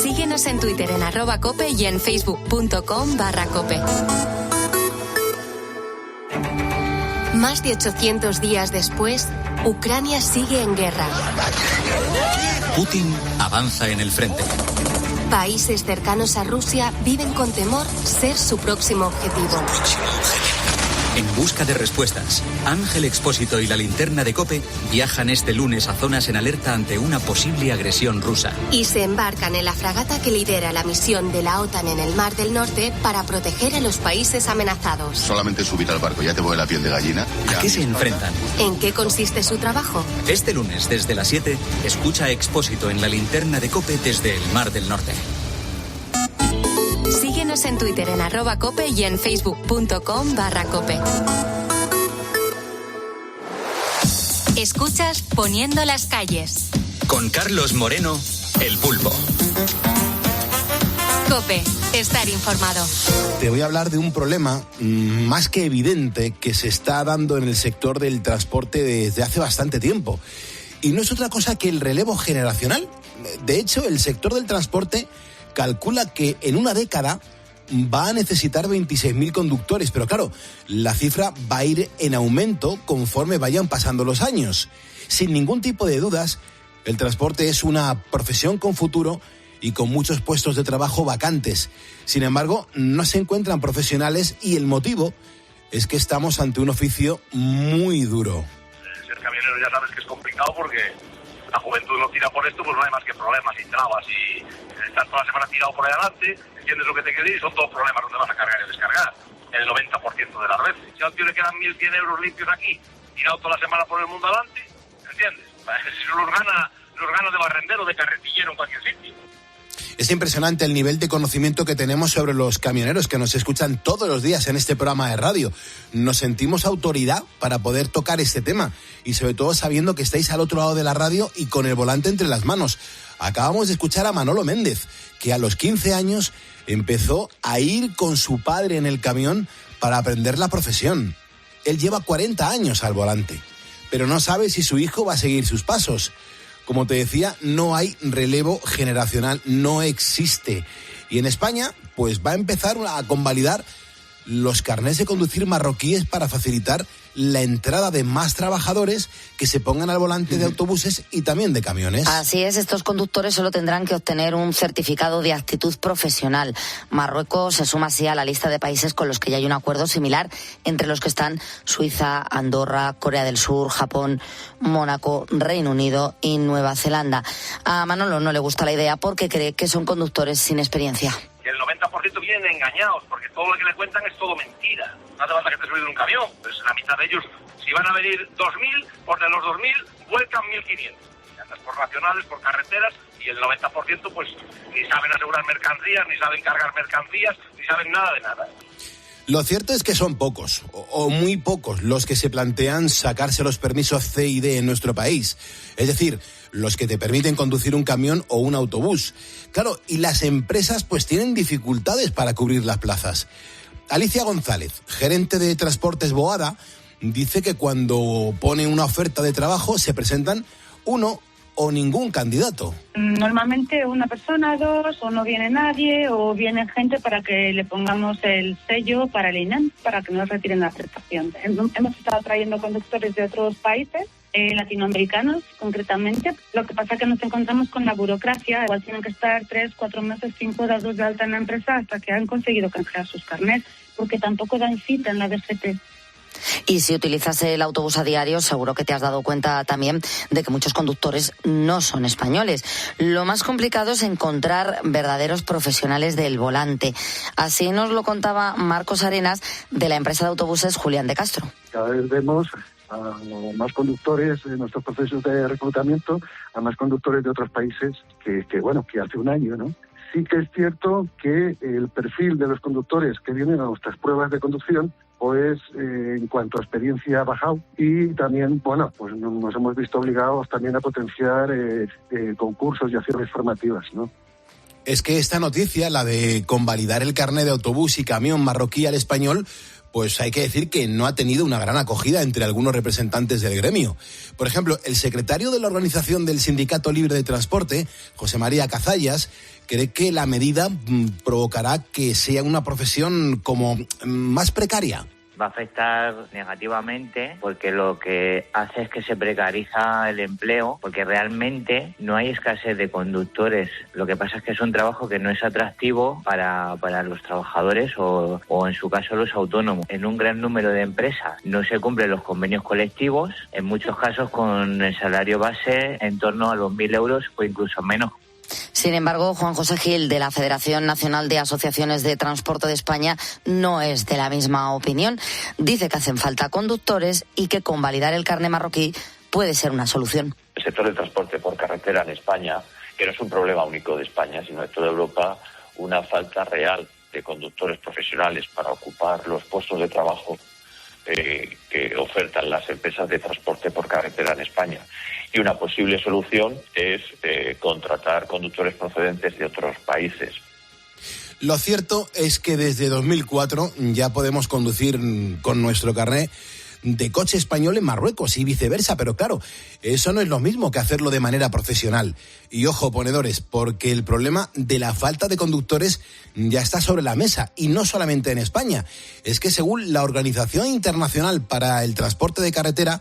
S3: Síguenos en Twitter en @cope y en facebook.com/cope. Más de 800 días después, Ucrania sigue en guerra.
S2: Putin avanza en el frente.
S3: Países cercanos a Rusia viven con temor ser su próximo objetivo.
S2: En busca de respuestas, Ángel Expósito y la linterna de COPE viajan este lunes a zonas en alerta ante una posible agresión rusa.
S3: Y se embarcan en la fragata que lidera la misión de la OTAN en el Mar del Norte para proteger a los países amenazados.
S15: Solamente subir al barco ya te mueve la piel de gallina.
S2: ¿A qué se enfrentan?
S3: ¿En qué consiste su trabajo?
S2: Este lunes, desde las 7, escucha a Expósito en la linterna de COPE desde el Mar del Norte.
S3: Síguenos en Twitter en @cope y en facebook.com/cope. Escuchas Poniendo las calles.
S2: Con Carlos Moreno, El Pulpo.
S3: COPE, estar informado.
S9: Te voy a hablar de un problema más que evidente que se está dando en el sector del transporte desde hace bastante tiempo. Y no es otra cosa que el relevo generacional. De hecho, el sector del transporte calcula que en una década va a necesitar 26.000 conductores, pero claro, la cifra va a ir en aumento conforme vayan pasando los años. Sin ningún tipo de dudas, el transporte es una profesión con futuro y con muchos puestos de trabajo vacantes. Sin embargo, no se encuentran profesionales y el motivo es que estamos ante un oficio muy duro.
S16: Ser camionero ya sabes que es complicado porque la juventud no tira por esto, pues no hay más que problemas y trabas y estás toda la semana tirado por ahí adelante, entiendes lo que te quiere y son todos problemas donde vas a cargar y descargar, en el 90% de las veces. Si a un tío le quedan 1.100 euros limpios aquí, tirado toda la semana por el mundo adelante, ¿entiendes? Si los gana de barrendero, de carretillero en cualquier sitio.
S9: Es impresionante el nivel de conocimiento que tenemos sobre los camioneros que nos escuchan todos los días en este programa de radio. Nos sentimos autoridad para poder tocar este tema y sobre todo sabiendo que estáis al otro lado de la radio y con el volante entre las manos. Acabamos de escuchar a Manolo Méndez, que a los 15 años empezó a ir con su padre en el camión para aprender la profesión. Él lleva 40 años al volante, pero no sabe si su hijo va a seguir sus pasos. Como te decía, no hay relevo generacional, no existe. Y en España, pues va a empezar a convalidar los carnés de conducir marroquíes para facilitar la entrada de más trabajadores que se pongan al volante de autobuses y también de camiones.
S10: Así es, estos conductores solo tendrán que obtener un certificado de actitud profesional. Marruecos se suma así a la lista de países con los que ya hay un acuerdo similar, entre los que están Suiza, Andorra, Corea del Sur, Japón, Mónaco, Reino Unido y Nueva Zelanda. A Manolo no le gusta la idea porque cree que son conductores sin experiencia.
S16: Y el 90% vienen engañados, porque todo lo que le cuentan es todo mentira. No hace falta que te subas en un camión, pues la mitad de ellos, si van a venir 2.000, por de los 2.000, vuelcan 1.500. Y andas por nacionales, por carreteras, y el 90% pues ni saben asegurar mercancías, ni saben cargar mercancías, ni saben nada de nada.
S9: Lo cierto es que son pocos, o muy pocos, los que se plantean sacarse los permisos C y D en nuestro país. Es decir, los que te permiten conducir un camión o un autobús. Claro, y las empresas pues tienen dificultades para cubrir las plazas. Alicia González, gerente de Transportes Boada, dice que cuando pone una oferta de trabajo se presentan uno o ningún candidato.
S17: Normalmente una persona, dos, o no viene nadie, o viene gente para que le pongamos el sello para el INEM, para que nos retiren la aceptación. Hemos estado trayendo conductores de otros países latinoamericanos concretamente. Lo que pasa es que nos encontramos con la burocracia. Igual tienen que estar 3, 4 meses, 5 dados de alta en la empresa hasta que han conseguido canjear sus carnets, porque tampoco dan cita en la DGT.
S10: Y si utilizas el autobús a diario, seguro que te has dado cuenta también de que muchos conductores no son españoles. Lo más complicado es encontrar verdaderos profesionales del volante. Así nos lo contaba Marcos Arenas, de la empresa de autobuses Julián de Castro.
S18: Cada vez vemos a más conductores en nuestros procesos de reclutamiento, a más conductores de otros países que hace un año, ¿no? Sí que es cierto que el perfil de los conductores que vienen a nuestras pruebas de conducción, pues en cuanto a experiencia ha bajado, y también, pues nos hemos visto obligados también a potenciar concursos y acciones formativas, ¿no?
S9: Es que esta noticia, la de convalidar el carné de autobús y camión marroquí al español, pues hay que decir que no ha tenido una gran acogida entre algunos representantes del gremio. Por ejemplo, el secretario de la organización del Sindicato Libre de Transporte, José María Cazallas, cree que la medida provocará que sea una profesión como más precaria.
S19: Va a afectar negativamente porque lo que hace es que se precariza el empleo, porque realmente no hay escasez de conductores. Lo que pasa es que es un trabajo que no es atractivo para los trabajadores o en su caso los autónomos. En un gran número de empresas no se cumplen los convenios colectivos, en muchos casos con el salario base en torno a los 1.000 euros o incluso menos.
S10: Sin embargo, Juan José Gil, de la Federación Nacional de Asociaciones de Transporte de España, no es de la misma opinión. Dice que hacen falta conductores y que convalidar el carné marroquí puede ser una solución.
S20: El sector del transporte por carretera en España, que no es un problema único de España, sino de toda Europa, una falta real de conductores profesionales para ocupar los puestos de trabajo que ofertan las empresas de transporte por carretera en España. Y una posible solución es contratar conductores procedentes de otros países.
S9: Lo cierto es que desde 2004 ya podemos conducir con nuestro carné de coche español en Marruecos y viceversa, pero claro, eso no es lo mismo que hacerlo de manera profesional. Y ojo, ponedores, porque el problema de la falta de conductores ya está sobre la mesa, y no solamente en España. Es que según la Organización Internacional para el Transporte de Carretera,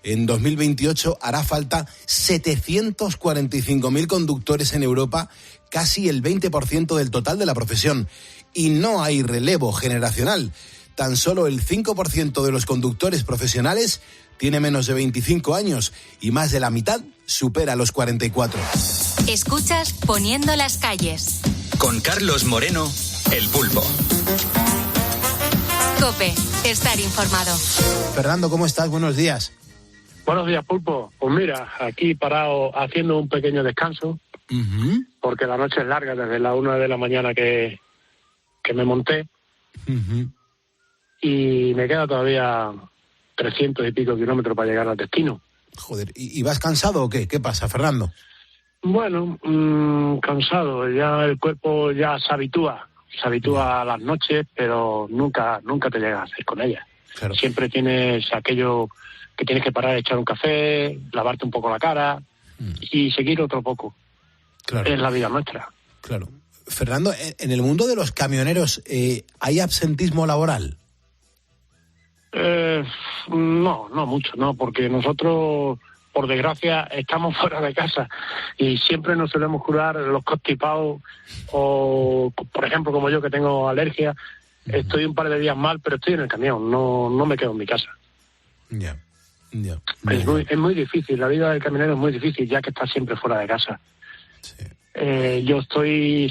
S9: en 2028 hará falta 745.000 conductores en Europa, casi el 20% del total de la profesión. Y no hay relevo generacional. Tan solo el 5% de los conductores profesionales tiene menos de 25 años y más de la mitad supera los 44.
S3: Escuchas Poniendo las calles.
S2: Con Carlos Moreno, El Pulpo.
S3: COPE, estar informado.
S9: Fernando, ¿cómo estás? Buenos días.
S21: Buenos días, Pulpo. Pues mira, aquí parado haciendo un pequeño descanso, porque la noche es larga, desde la 1 de la mañana que me monté, y me queda todavía 300 y pico kilómetros para llegar al destino.
S9: Joder, ¿y vas cansado o qué? ¿Qué pasa, Fernando?
S21: Bueno, cansado. Ya el cuerpo ya se habitúa a las noches, pero nunca te llegas a hacer con ellas. Claro. Siempre tienes aquello que tienes que parar, echar un café, lavarte un poco la cara y seguir otro poco. Claro. Es la vida nuestra.
S9: Claro. Fernando, en el mundo de los camioneros, ¿hay absentismo laboral?
S21: No mucho, no, porque nosotros, por desgracia, estamos fuera de casa y siempre nos solemos curar los constipados, o, por ejemplo, como yo que tengo alergia, estoy un par de días mal, pero estoy en el camión, no me quedo en mi casa.
S9: Ya.
S21: Es muy difícil, la vida del camionero es muy difícil, ya que estás siempre fuera de casa. Sí. Yo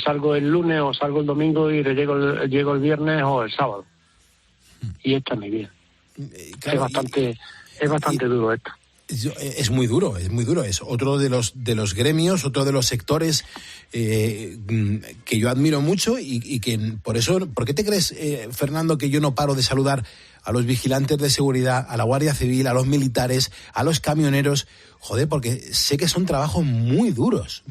S21: salgo el lunes o salgo el domingo y llego el viernes o el sábado. Y esta es mi vida. Claro, es bastante duro esto.
S9: Es muy duro. Es otro de los gremios, otro de los sectores que yo admiro mucho y que por eso, ¿por qué te crees, Fernando, que yo no paro de saludar a los vigilantes de seguridad, a la Guardia Civil, a los militares, a los camioneros? Joder, porque sé que son trabajos muy duros,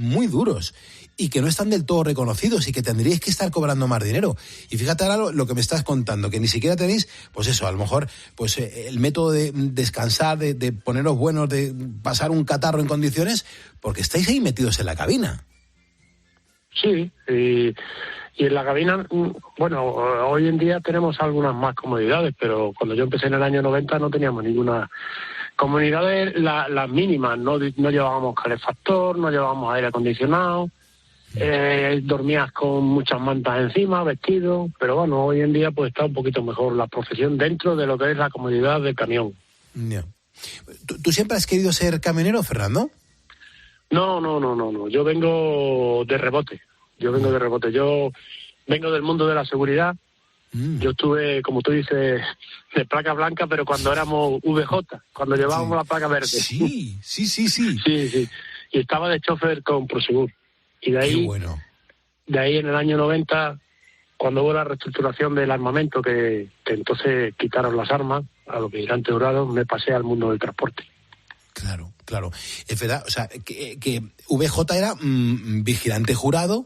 S9: y que no están del todo reconocidos y que tendríais que estar cobrando más dinero. Y fíjate ahora lo que me estás contando, que ni siquiera tenéis, pues eso, a lo mejor, pues el método de descansar, de poneros buenos, de pasar un catarro en condiciones, porque estáis ahí metidos en la cabina.
S21: Sí, y en la cabina, bueno, hoy en día tenemos algunas más comodidades, pero cuando yo empecé en el año 90 no teníamos Comunidades las mínimas, no llevábamos calefactor, no llevábamos aire acondicionado, dormías con muchas mantas encima, vestido, pero bueno, hoy en día pues está un poquito mejor la profesión dentro de lo que es la comodidad del camión.
S9: Yeah. ¿Tú siempre has querido ser camionero, Fernando?
S21: No, yo vengo de rebote, yo vengo del mundo de la seguridad. Yo estuve, como tú dices, de placa blanca, pero cuando éramos VJ, cuando llevábamos la placa verde.
S9: Sí.
S21: Y estaba de chofer con Prosegur. Y de ahí, de ahí en el año 90, cuando hubo la reestructuración del armamento, que entonces quitaron las armas a los vigilantes jurados, me pasé al mundo del transporte.
S9: Claro. Es verdad, o sea, que VJ era vigilante jurado.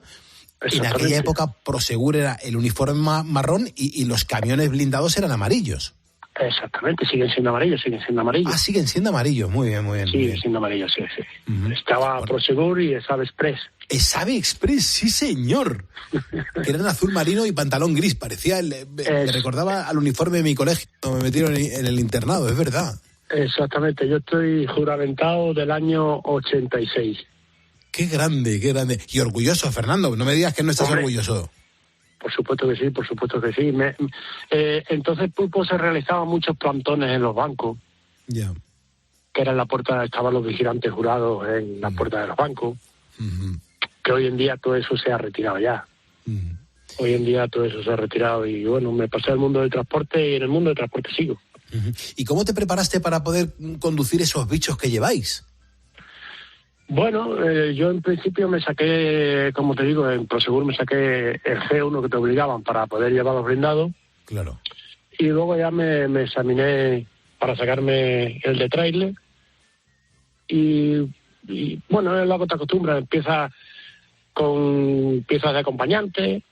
S9: En aquella época Prosegur era el uniforme marrón y los camiones blindados eran amarillos.
S21: Exactamente, siguen siendo amarillos.
S9: Ah, siguen siendo amarillos, muy bien.
S21: Siguen siendo amarillos, sí. Estaba Prosegur y Esave Express.
S9: Esave Express, sí señor. Que eran azul marino y pantalón gris, parecía, me recordaba al uniforme de mi colegio, cuando me metieron en el internado, es verdad.
S21: Exactamente, yo estoy juramentado del año 86.
S9: Qué grande. Y orgulloso, Fernando, no me digas que no estás orgulloso.
S21: Por supuesto que sí. Entonces, pues se realizaban muchos plantones en los bancos.
S9: Ya.
S21: Que era en la puerta, estaban los vigilantes jurados en la puerta de los bancos. Que hoy en día todo eso se ha retirado ya. Hoy en día todo eso se ha retirado y bueno, me pasé al mundo del transporte y en el mundo del transporte sigo.
S9: ¿Y cómo te preparaste para poder conducir esos bichos que lleváis?
S21: Bueno, yo en principio me saqué, como te digo, en Prosegur me saqué el C1 que te obligaban para poder llevar los blindados.
S9: Claro.
S21: Y luego ya me examiné para sacarme el de trailer. Y bueno, es lo que te acostumbras. Empiezas con piezas de acompañante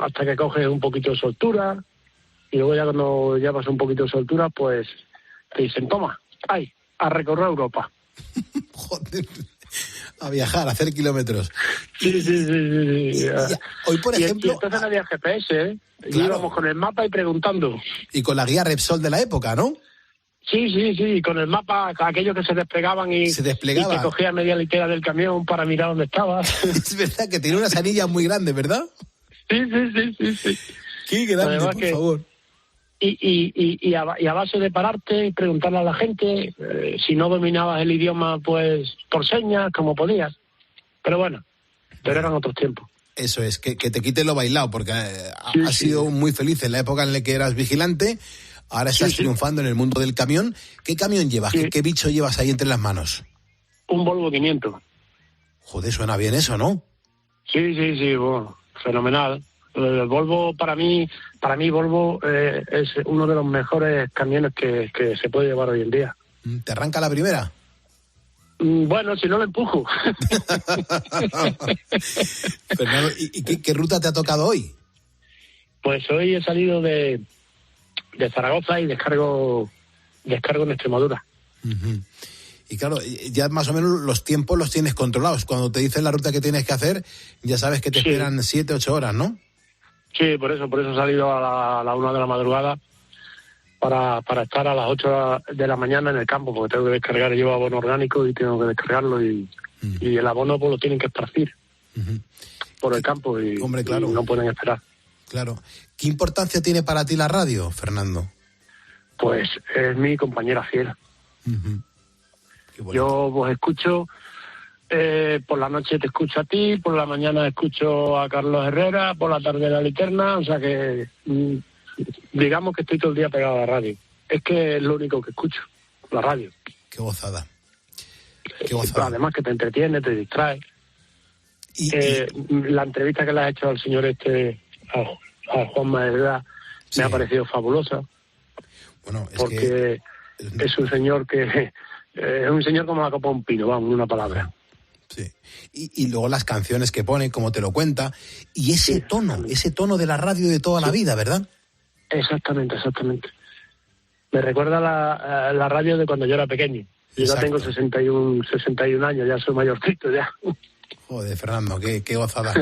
S21: hasta que coges un poquito de soltura. Y luego ya cuando llevas un poquito de soltura, pues te dicen, toma, a recorrer Europa.
S9: Joder, a viajar, a hacer kilómetros.
S21: Sí.
S9: Hoy, por ejemplo...
S21: Y entonces no había GPS, Claro. Íbamos con el mapa y preguntando.
S9: Y con la guía Repsol de la época, ¿no?
S21: Sí, con el mapa, aquellos que se desplegaban y que cogía media litera del camión para mirar dónde estaba.
S9: Es verdad que tiene unas anillas muy grandes, ¿verdad?
S21: Sí.
S9: Qué grande, por favor.
S21: Y a base de pararte y preguntarle a la gente, si no dominabas el idioma, pues por señas, como podías. Pero bueno, eran otros tiempos.
S9: Eso es, que te quite lo bailado, porque has sido muy feliz en la época en la que eras vigilante, ahora estás triunfando en el mundo del camión. ¿Qué camión llevas? ¿Qué bicho llevas ahí entre las manos?
S21: Un Volvo 500.
S9: Joder, suena bien eso, ¿no?
S21: Sí, bueno, fenomenal. El Volvo, para mí Volvo es uno de los mejores camiones que se puede llevar hoy en día.
S9: ¿Te arranca la primera?
S21: Bueno, si no lo empujo.
S9: Fernando, ¿y qué ruta te ha tocado hoy?
S21: Pues hoy he salido de Zaragoza y descargo en Extremadura.
S9: Y claro, ya más o menos los tiempos los tienes controlados. Cuando te dicen la ruta que tienes que hacer, ya sabes que te esperan 7-8 horas, ¿no?
S21: Sí, por eso he salido a la 1 de la madrugada para estar a las 8 de la mañana en el campo, porque tengo que descargar, llevo abono orgánico y tengo que descargarlo y el abono pues lo tienen que esparcir por el campo y,
S9: hombre, claro,
S21: y no pueden esperar.
S9: Claro. ¿Qué importancia tiene para ti la radio, Fernando?
S21: Pues es mi compañera fiel. Yo pues escucho, por la noche te escucho a ti, por la mañana escucho a Carlos Herrera, por la tarde la Linterna, o sea que digamos que estoy todo el día pegado a la radio. Es que es lo único que escucho, la radio.
S9: Qué gozada.
S21: Además que te entretiene, te distrae. La entrevista que le has hecho al señor a Juanma Herrera, me ha parecido fabulosa.
S9: Bueno,
S21: porque es un señor que es un señor como la copa de un pino, vamos, en una palabra.
S9: Sí. Y luego las canciones que pone, como te lo cuenta, y ese tono de la radio de toda la vida, ¿verdad?
S21: Exactamente. Me recuerda la radio de cuando yo era pequeño. Yo ya tengo 61 años, ya soy mayorcito ya.
S9: Joder, Fernando, qué gozada.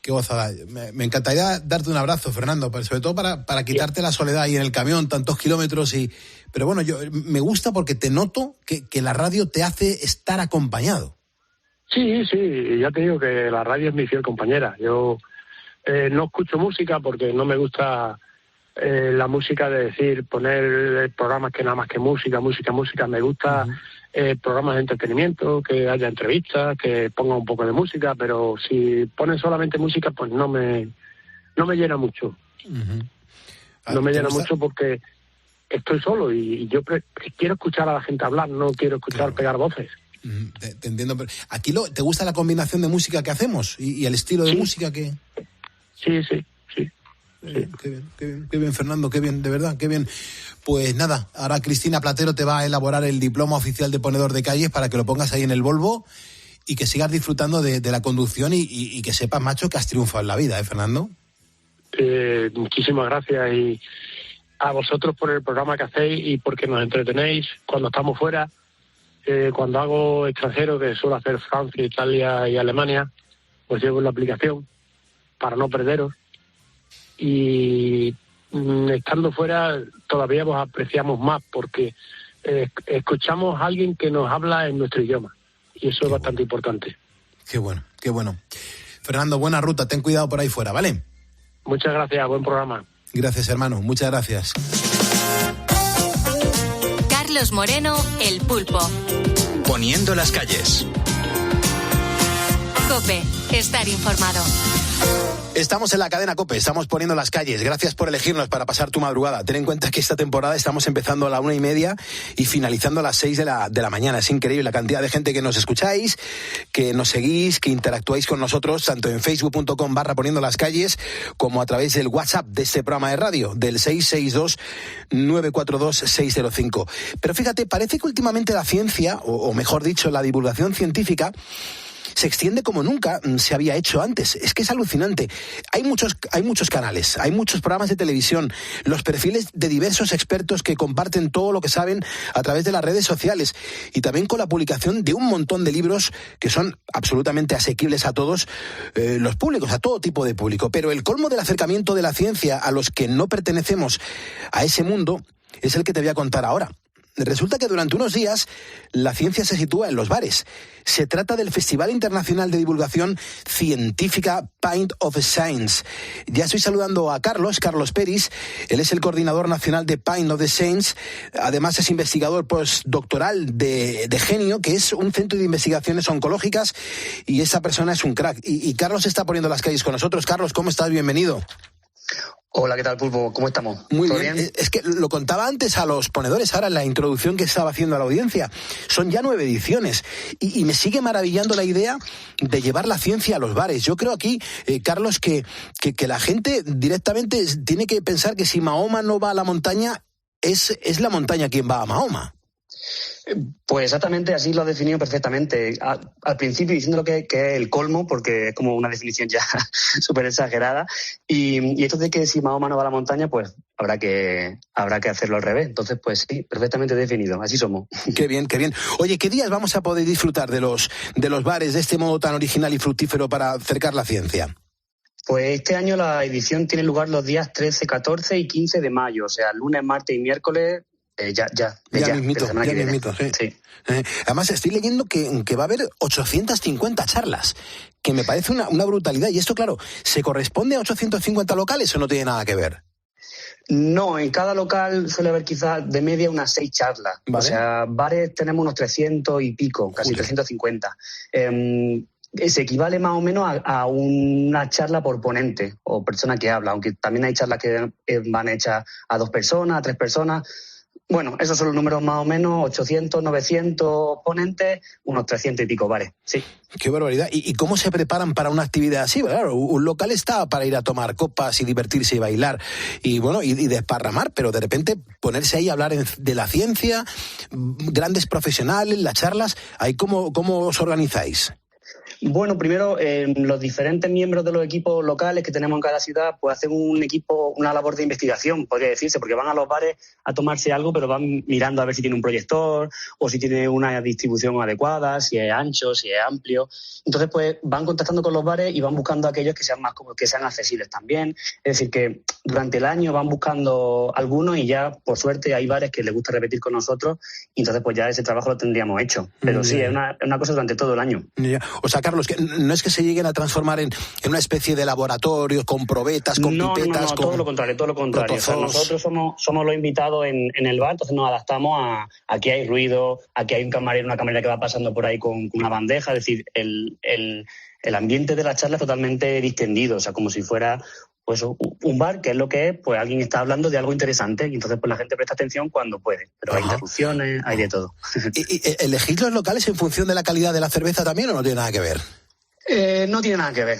S9: Qué gozada. Me encantaría darte un abrazo, Fernando, pero sobre todo para quitarte la soledad ahí en el camión, tantos kilómetros. Pero bueno, yo me gusta porque te noto que la radio te hace estar acompañado.
S21: Sí, ya te digo que la radio es mi fiel compañera. Yo no escucho música porque no me gusta la música de decir, poner programas que nada más que música. Me gusta programas de entretenimiento, que haya entrevistas, que ponga un poco de música, pero si ponen solamente música, pues no me llena mucho. No me llena mucho porque estoy solo y yo quiero escuchar a la gente hablar, no quiero escuchar pegar voces.
S9: Te entiendo, pero aquí ¿te gusta la combinación de música que hacemos y el estilo de música que...?
S21: Sí.
S9: Qué bien, Fernando, qué bien, de verdad, qué bien. Pues nada, ahora Cristina Platero te va a elaborar el diploma oficial de ponedor de calles para que lo pongas ahí en el Volvo y que sigas disfrutando de la conducción y que sepas, macho, que has triunfado en la vida, Fernando.
S21: Muchísimas gracias y a vosotros por el programa que hacéis y porque nos entretenéis cuando estamos fuera. Cuando hago extranjero, que suelo hacer Francia, Italia y Alemania, pues llevo la aplicación para no perderos. Y estando fuera todavía vos apreciamos más porque escuchamos a alguien que nos habla en nuestro idioma y eso es bastante importante.
S9: Qué bueno. Fernando, buena ruta, ten cuidado por ahí fuera, ¿vale?
S21: Muchas gracias, buen programa.
S9: Gracias, hermano, muchas gracias.
S3: Carlos Moreno, El Pulpo.
S2: Poniendo las calles.
S3: COPE, estar informado.
S9: Estamos en la cadena COPE, estamos poniendo las calles. Gracias por elegirnos para pasar tu madrugada. Ten en cuenta que esta temporada estamos empezando a la 1:30 y finalizando a las 6 de la mañana. Es increíble la cantidad de gente que nos escucháis, que nos seguís, que interactuáis con nosotros, tanto en facebook.com/poniendo las calles, como a través del WhatsApp de este programa de radio, del 662-942-605. Pero fíjate, parece que últimamente la ciencia, o mejor dicho, la divulgación científica, se extiende como nunca se había hecho antes. Es que es alucinante. Hay muchos canales, hay muchos programas de televisión, los perfiles de diversos expertos que comparten todo lo que saben a través de las redes sociales y también con la publicación de un montón de libros que son absolutamente asequibles a todos los públicos, a todo tipo de público. Pero el colmo del acercamiento de la ciencia a los que no pertenecemos a ese mundo es el que te voy a contar ahora. Resulta que durante unos días la ciencia se sitúa en los bares. Se trata del Festival Internacional de Divulgación Científica Pint of Science. Ya estoy saludando a Carlos Peris. Él es el coordinador nacional de Pint of the Science. Además es investigador postdoctoral de Genio, que es un centro de investigaciones oncológicas, y esa persona es un crack. Y Carlos está poniendo las calles con nosotros. Carlos, ¿cómo estás? Bienvenido.
S4: Hola, ¿qué tal, Pulpo? ¿Cómo estamos?
S9: Muy bien. Es que lo contaba antes a los ponedores, ahora en la introducción que estaba haciendo a la audiencia. Son ya 9 ediciones y me sigue maravillando la idea de llevar la ciencia a los bares. Yo creo aquí, Carlos, que la gente directamente tiene que pensar que si Mahoma no va a la montaña, es la montaña quien va a Mahoma.
S4: Pues exactamente así lo ha definido perfectamente. Al principio diciéndolo que es el colmo, porque es como una definición ya súper exagerada. Y esto de que si Mahoma no va a la montaña, pues habrá que hacerlo al revés. Entonces, pues sí, perfectamente definido. Así somos.
S9: Qué bien, qué bien. Oye, ¿qué días vamos a poder disfrutar de los bares de este modo tan original y fructífero para acercar la ciencia?
S4: Pues este año la edición tiene lugar los días 13, 14 y 15 de mayo. O sea, lunes, martes y miércoles. Ya
S9: mismito, sí. Además estoy leyendo que va a haber 850 charlas, que me parece una brutalidad. Y esto, claro, ¿se corresponde a 850 locales o no tiene nada que ver?
S4: No, en cada local suele haber quizás de media unas 6 charlas. ¿Vale? O sea, bares tenemos unos 300 y pico, casi 350. Se equivale más o menos a una charla por ponente o persona que habla, aunque también hay charlas que van hechas a 2 personas, a 3 personas. Bueno, esos son los números más o menos, 800, 900 ponentes, unos 300 y pico bares, sí.
S9: Qué barbaridad. ¿Y cómo se preparan para una actividad así? Claro, un local está para ir a tomar copas y divertirse y bailar y desparramar, pero de repente ponerse ahí a hablar de la ciencia, grandes profesionales, las charlas, ¿ahí cómo os organizáis?
S4: Bueno, primero, los diferentes miembros de los equipos locales que tenemos en cada ciudad pues hacen una labor de investigación, podría decirse, porque van a los bares a tomarse algo, pero van mirando a ver si tiene un proyector o si tiene una distribución adecuada, si es ancho, si es amplio. Entonces, pues van contactando con los bares y van buscando aquellos que sean más cómodos, que sean accesibles también. Es decir, que durante el año van buscando algunos y ya, por suerte, hay bares que les gusta repetir con nosotros y entonces pues ya ese trabajo lo tendríamos hecho. Pero sí, es una cosa durante todo el año.
S9: O sea, Carlos, que no es que se lleguen a transformar en una especie de laboratorio con probetas, con pipetas...
S4: No, todo lo contrario. O sea, nosotros somos los invitados en el bar, entonces nos adaptamos a aquí hay ruido, aquí hay una camarera que va pasando por ahí con una bandeja, es decir, el ambiente de la charla es totalmente distendido, o sea, como si fuera pues un bar, que es lo que es, pues alguien está hablando de algo interesante y entonces pues la gente presta atención cuando puede, pero hay interrupciones, hay de todo.
S9: ¿Y elegís los locales en función de la calidad de la cerveza también o no tiene nada que ver?
S4: No tiene nada que ver.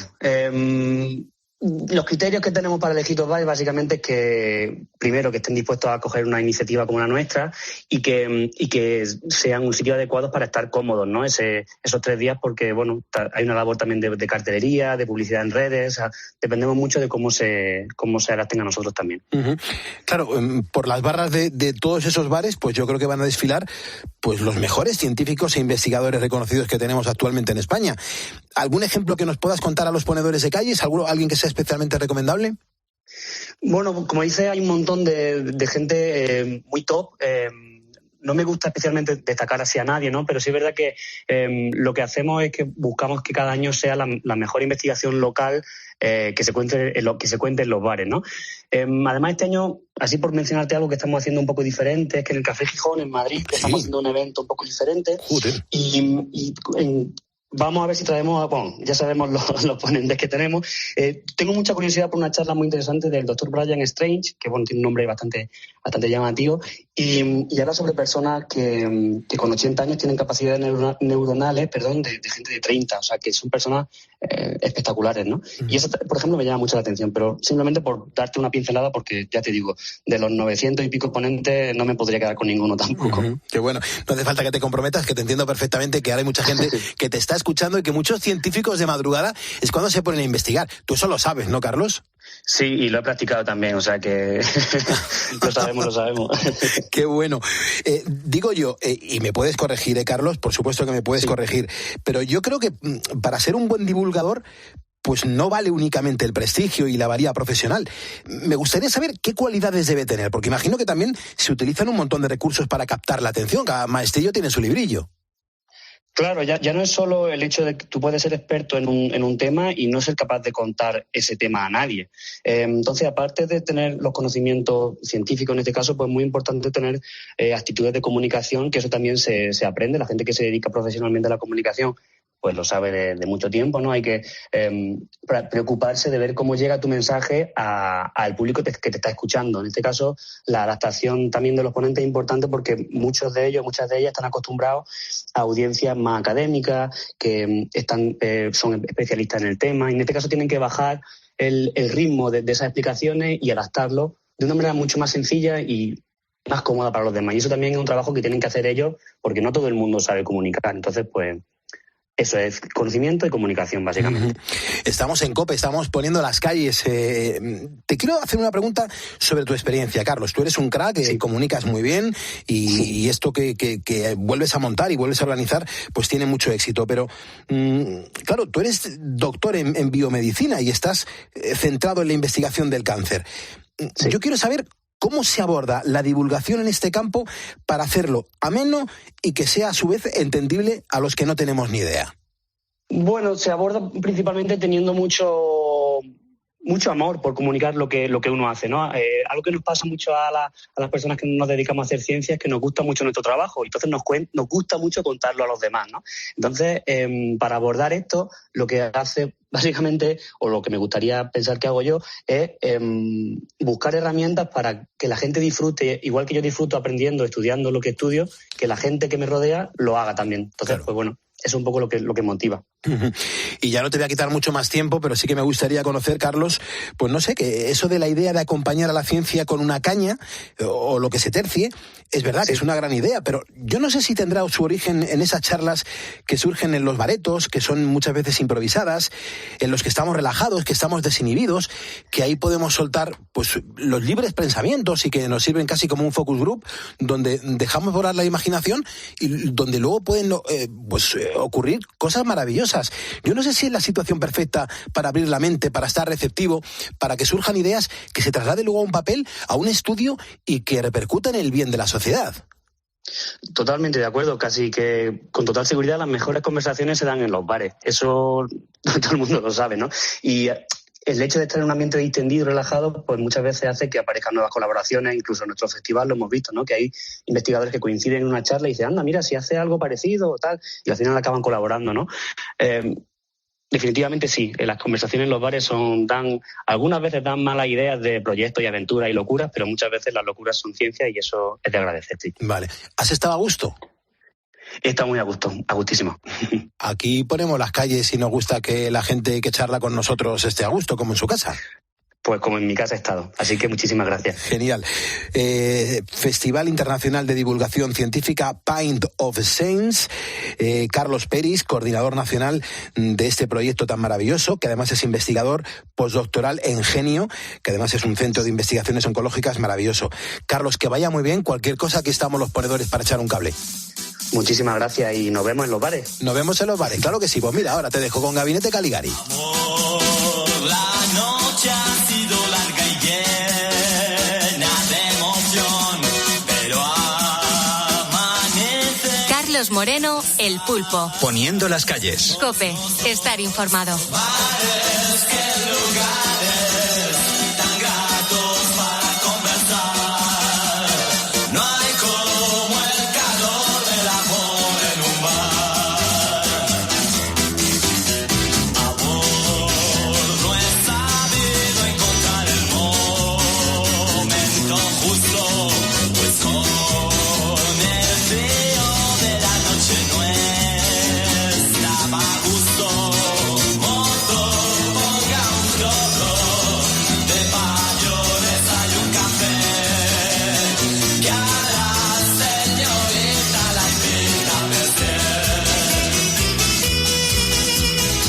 S4: Los criterios que tenemos para elegir los bares básicamente es que, primero, que estén dispuestos a coger una iniciativa como la nuestra y que sean un sitio adecuado para estar cómodos, ¿no? Esos 3 días, porque, bueno, hay una labor también de cartelería, de publicidad en redes, o sea, dependemos mucho de cómo se adapten a nosotros también.
S9: Claro, por las barras de todos esos bares, pues yo creo que van a desfilar pues los mejores científicos e investigadores reconocidos que tenemos actualmente en España. ¿Algún ejemplo que nos puedas contar a los ponedores de calles? ¿Alguien que sea especialmente recomendable?
S4: Bueno, como dice, hay un montón de gente muy top. No me gusta especialmente destacar así a nadie, ¿no? Pero sí es verdad que lo que hacemos es que buscamos que cada año sea la mejor investigación local que se cuente en los bares, ¿no? Además, este año, así por mencionarte algo que estamos haciendo un poco diferente, es que en el Café Gijón, en Madrid, estamos haciendo un evento un poco diferente. Vamos a ver si traemos, bueno, ya sabemos los ponentes que tenemos. Tengo mucha curiosidad por una charla muy interesante del Dr. Brian Strange, que bueno, tiene un nombre bastante llamativo, y habla sobre personas que con 80 años tienen capacidades neuronales, de gente de 30, o sea, que son personas espectaculares, ¿no? Y eso, por ejemplo, me llama mucho la atención, pero simplemente por darte una pincelada, porque ya te digo, de los 900 y pico ponentes no me podría quedar con ninguno tampoco.
S9: Qué bueno, no hace falta que te comprometas, que te entiendo perfectamente que ahora hay mucha gente que te está escuchando y que muchos científicos de madrugada es cuando se ponen a investigar. Tú eso lo sabes, ¿no, Carlos?
S4: Sí, y lo he practicado también, o sea que lo sabemos.
S9: Qué bueno. Digo yo, y me puedes corregir, Carlos, por supuesto que me puedes corregir, pero yo creo que para ser un buen divulgador, pues no vale únicamente el prestigio y la valía profesional. Me gustaría saber qué cualidades debe tener, porque imagino que también se utilizan un montón de recursos para captar la atención. Cada maestrillo tiene su librillo.
S4: Claro, ya no es solo el hecho de que tú puedes ser experto en un tema y no ser capaz de contar ese tema a nadie. Entonces, aparte de tener los conocimientos científicos en este caso, pues es muy importante tener actitudes de comunicación, que eso también se aprende. La gente que se dedica profesionalmente a la comunicación pues lo sabe de mucho tiempo, ¿no? Hay que preocuparse de ver cómo llega tu mensaje al público que te está escuchando. En este caso, la adaptación también de los ponentes es importante porque muchas de ellas están acostumbrados a audiencias más académicas, que son especialistas en el tema, y en este caso tienen que bajar el ritmo de esas explicaciones y adaptarlo de una manera mucho más sencilla y más cómoda para los demás. Y eso también es un trabajo que tienen que hacer ellos porque no todo el mundo sabe comunicar. Entonces, pues eso es conocimiento y comunicación, básicamente.
S9: Estamos en COPE, estamos poniendo las calles. Te quiero hacer una pregunta sobre tu experiencia, Carlos. Tú eres un crack, comunicas muy bien y esto que vuelves a montar y vuelves a organizar, pues tiene mucho éxito. Pero, claro, tú eres doctor en biomedicina y estás centrado en la investigación del cáncer. Sí. Yo quiero saber ¿cómo se aborda la divulgación en este campo para hacerlo ameno y que sea a su vez entendible a los que no tenemos ni idea?
S4: Bueno, se aborda principalmente teniendo mucho amor por comunicar lo que uno hace, ¿no? Algo que nos pasa mucho a las personas que nos dedicamos a hacer ciencia es que nos gusta mucho nuestro trabajo y entonces nos gusta mucho contarlo a los demás, ¿no? Entonces, para abordar esto, lo que hace básicamente, o lo que me gustaría pensar que hago yo, es buscar herramientas para que la gente disfrute, igual que yo disfruto aprendiendo, estudiando lo que estudio, que la gente que me rodea lo haga también. Entonces, claro. Pues bueno, es un poco lo que motiva.
S9: Y ya no te voy a quitar mucho más tiempo, pero sí que me gustaría conocer, Carlos, pues no sé, que eso de la idea de acompañar a la ciencia con una caña o lo que se tercie, es verdad que es una gran idea, pero yo no sé si tendrá su origen en esas charlas que surgen en los baretos, que son muchas veces improvisadas, en los que estamos relajados, que estamos desinhibidos, que ahí podemos soltar pues los libres pensamientos y que nos sirven casi como un focus group, donde dejamos volar la imaginación y donde luego pueden ocurrir cosas maravillosas. Yo no sé si es la situación perfecta para abrir la mente, para estar receptivo, para que surjan ideas que se trasladen luego a un papel, a un estudio y que repercutan en el bien de la sociedad.
S4: Totalmente de acuerdo, casi que con total seguridad las mejores conversaciones se dan en los bares. Eso todo el mundo lo sabe, ¿no? Y el hecho de estar en un ambiente distendido y relajado, pues muchas veces hace que aparezcan nuevas colaboraciones, incluso en nuestro festival lo hemos visto, ¿no? Que hay investigadores que coinciden en una charla y dicen, anda, mira, si hace algo parecido o tal, y al final acaban colaborando, ¿no? Definitivamente sí, las conversaciones en los bares algunas veces dan malas ideas de proyectos y aventuras y locuras, pero muchas veces las locuras son ciencia y eso es de agradecer, sí.
S9: Vale. ¿Has estado a gusto?
S4: Está muy a gusto, a gustísimo.
S9: Aquí ponemos las calles y nos gusta que la gente que charla con nosotros esté a gusto, como en su casa.
S4: Pues como en mi casa he estado, así que muchísimas gracias.
S9: Genial. Festival Internacional de Divulgación Científica Pint of Science. Carlos Peris, coordinador nacional de este proyecto tan maravilloso, que además es investigador postdoctoral en Genio, que además es un centro de investigaciones oncológicas maravilloso. Carlos, que vaya muy bien. Cualquier cosa, aquí estamos los ponedores para echar un cable.
S4: Muchísimas gracias y nos vemos en los bares.
S9: Nos vemos en los bares, claro que sí. Pues mira, ahora te dejo con Gabinete Caligari.
S6: La noche ha sido larga y llena de emoción, pero amanece.
S3: Carlos Moreno, El Pulpo.
S2: Poniendo las calles.
S3: COPE, estar informado.
S6: Bares que lugares tan gratos para conversar. No hay como el calor del amor en un bar. Amor no es sabido encontrar el momento justo, pues con el frío de la noche no estaba a gusto. Otro ponga un chorro de mayonesa y un café, que a la señorita la invita a beber.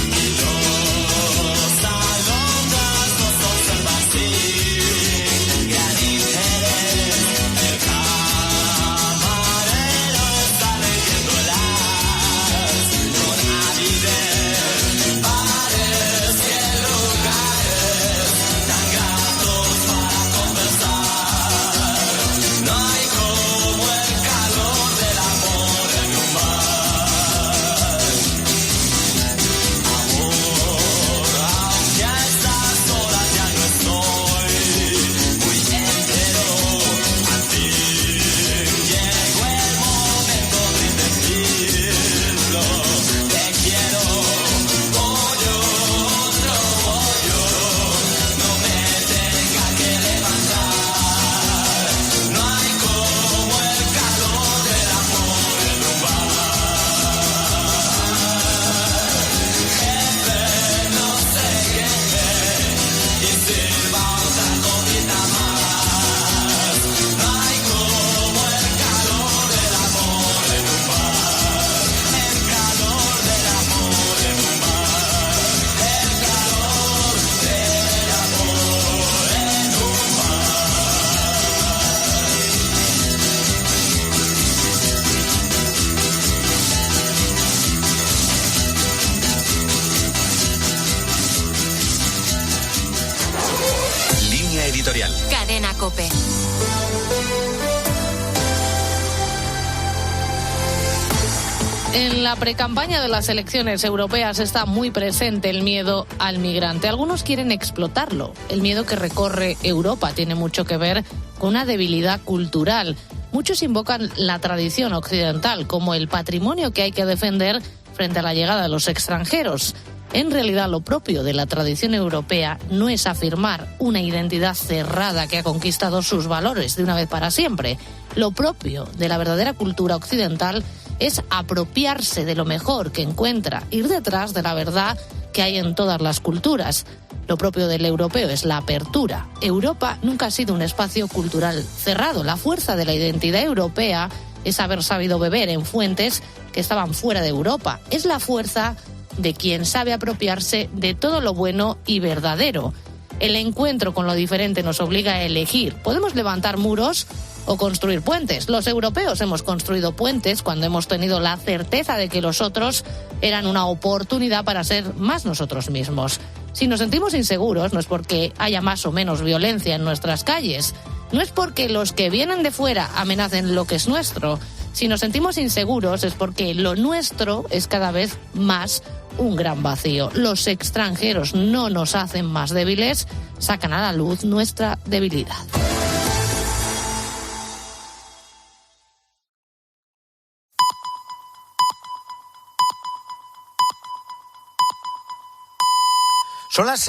S6: Y los alondras nos observan sin gran interés. El camarero está leyéndolas con avidez. Bares y lugares tan gratos para conversar. No hay como el calor del amor en un bar. Amor, aunque a estas horas ya no estoy muy entero, al fin llegó el momento de decirlo. Te quiero, pollo, otro pollo, no me tenga que levantar. No hay como el calor del amor en un bar. Jefe, no se queje y sirva otra copita más. No hay como el calor del amor en un bar. El calor del amor en un bar. El calor del amor en un
S2: Línea editorial.
S3: Cadena COPE.
S22: En la precampaña de las elecciones europeas está muy presente el miedo al migrante. Algunos quieren explotarlo. El miedo que recorre Europa tiene mucho que ver con una debilidad cultural. Muchos invocan la tradición occidental como el patrimonio que hay que defender frente a la llegada de los extranjeros. En realidad, lo propio de la tradición europea no es afirmar una identidad cerrada que ha conquistado sus valores de una vez para siempre. Lo propio de la verdadera cultura occidental es apropiarse de lo mejor que encuentra, ir detrás de la verdad que hay en todas las culturas. Lo propio del europeo es la apertura. Europa nunca ha sido un espacio cultural cerrado. La fuerza de la identidad europea es haber sabido beber en fuentes que estaban fuera de Europa. Es la fuerza de quien sabe apropiarse de todo lo bueno y verdadero. El encuentro con lo diferente nos obliga a elegir. Podemos levantar muros o construir puentes. Los europeos hemos construido puentes cuando hemos tenido la certeza de que los otros eran una oportunidad para ser más nosotros mismos. Si nos sentimos inseguros, no es porque haya más o menos violencia en nuestras calles, no es porque los que vienen de fuera amenacen lo que es nuestro. Si nos sentimos inseguros es porque lo nuestro es cada vez más un gran vacío. Los extranjeros no nos hacen más débiles, sacan a la luz nuestra debilidad.
S5: Son las 6.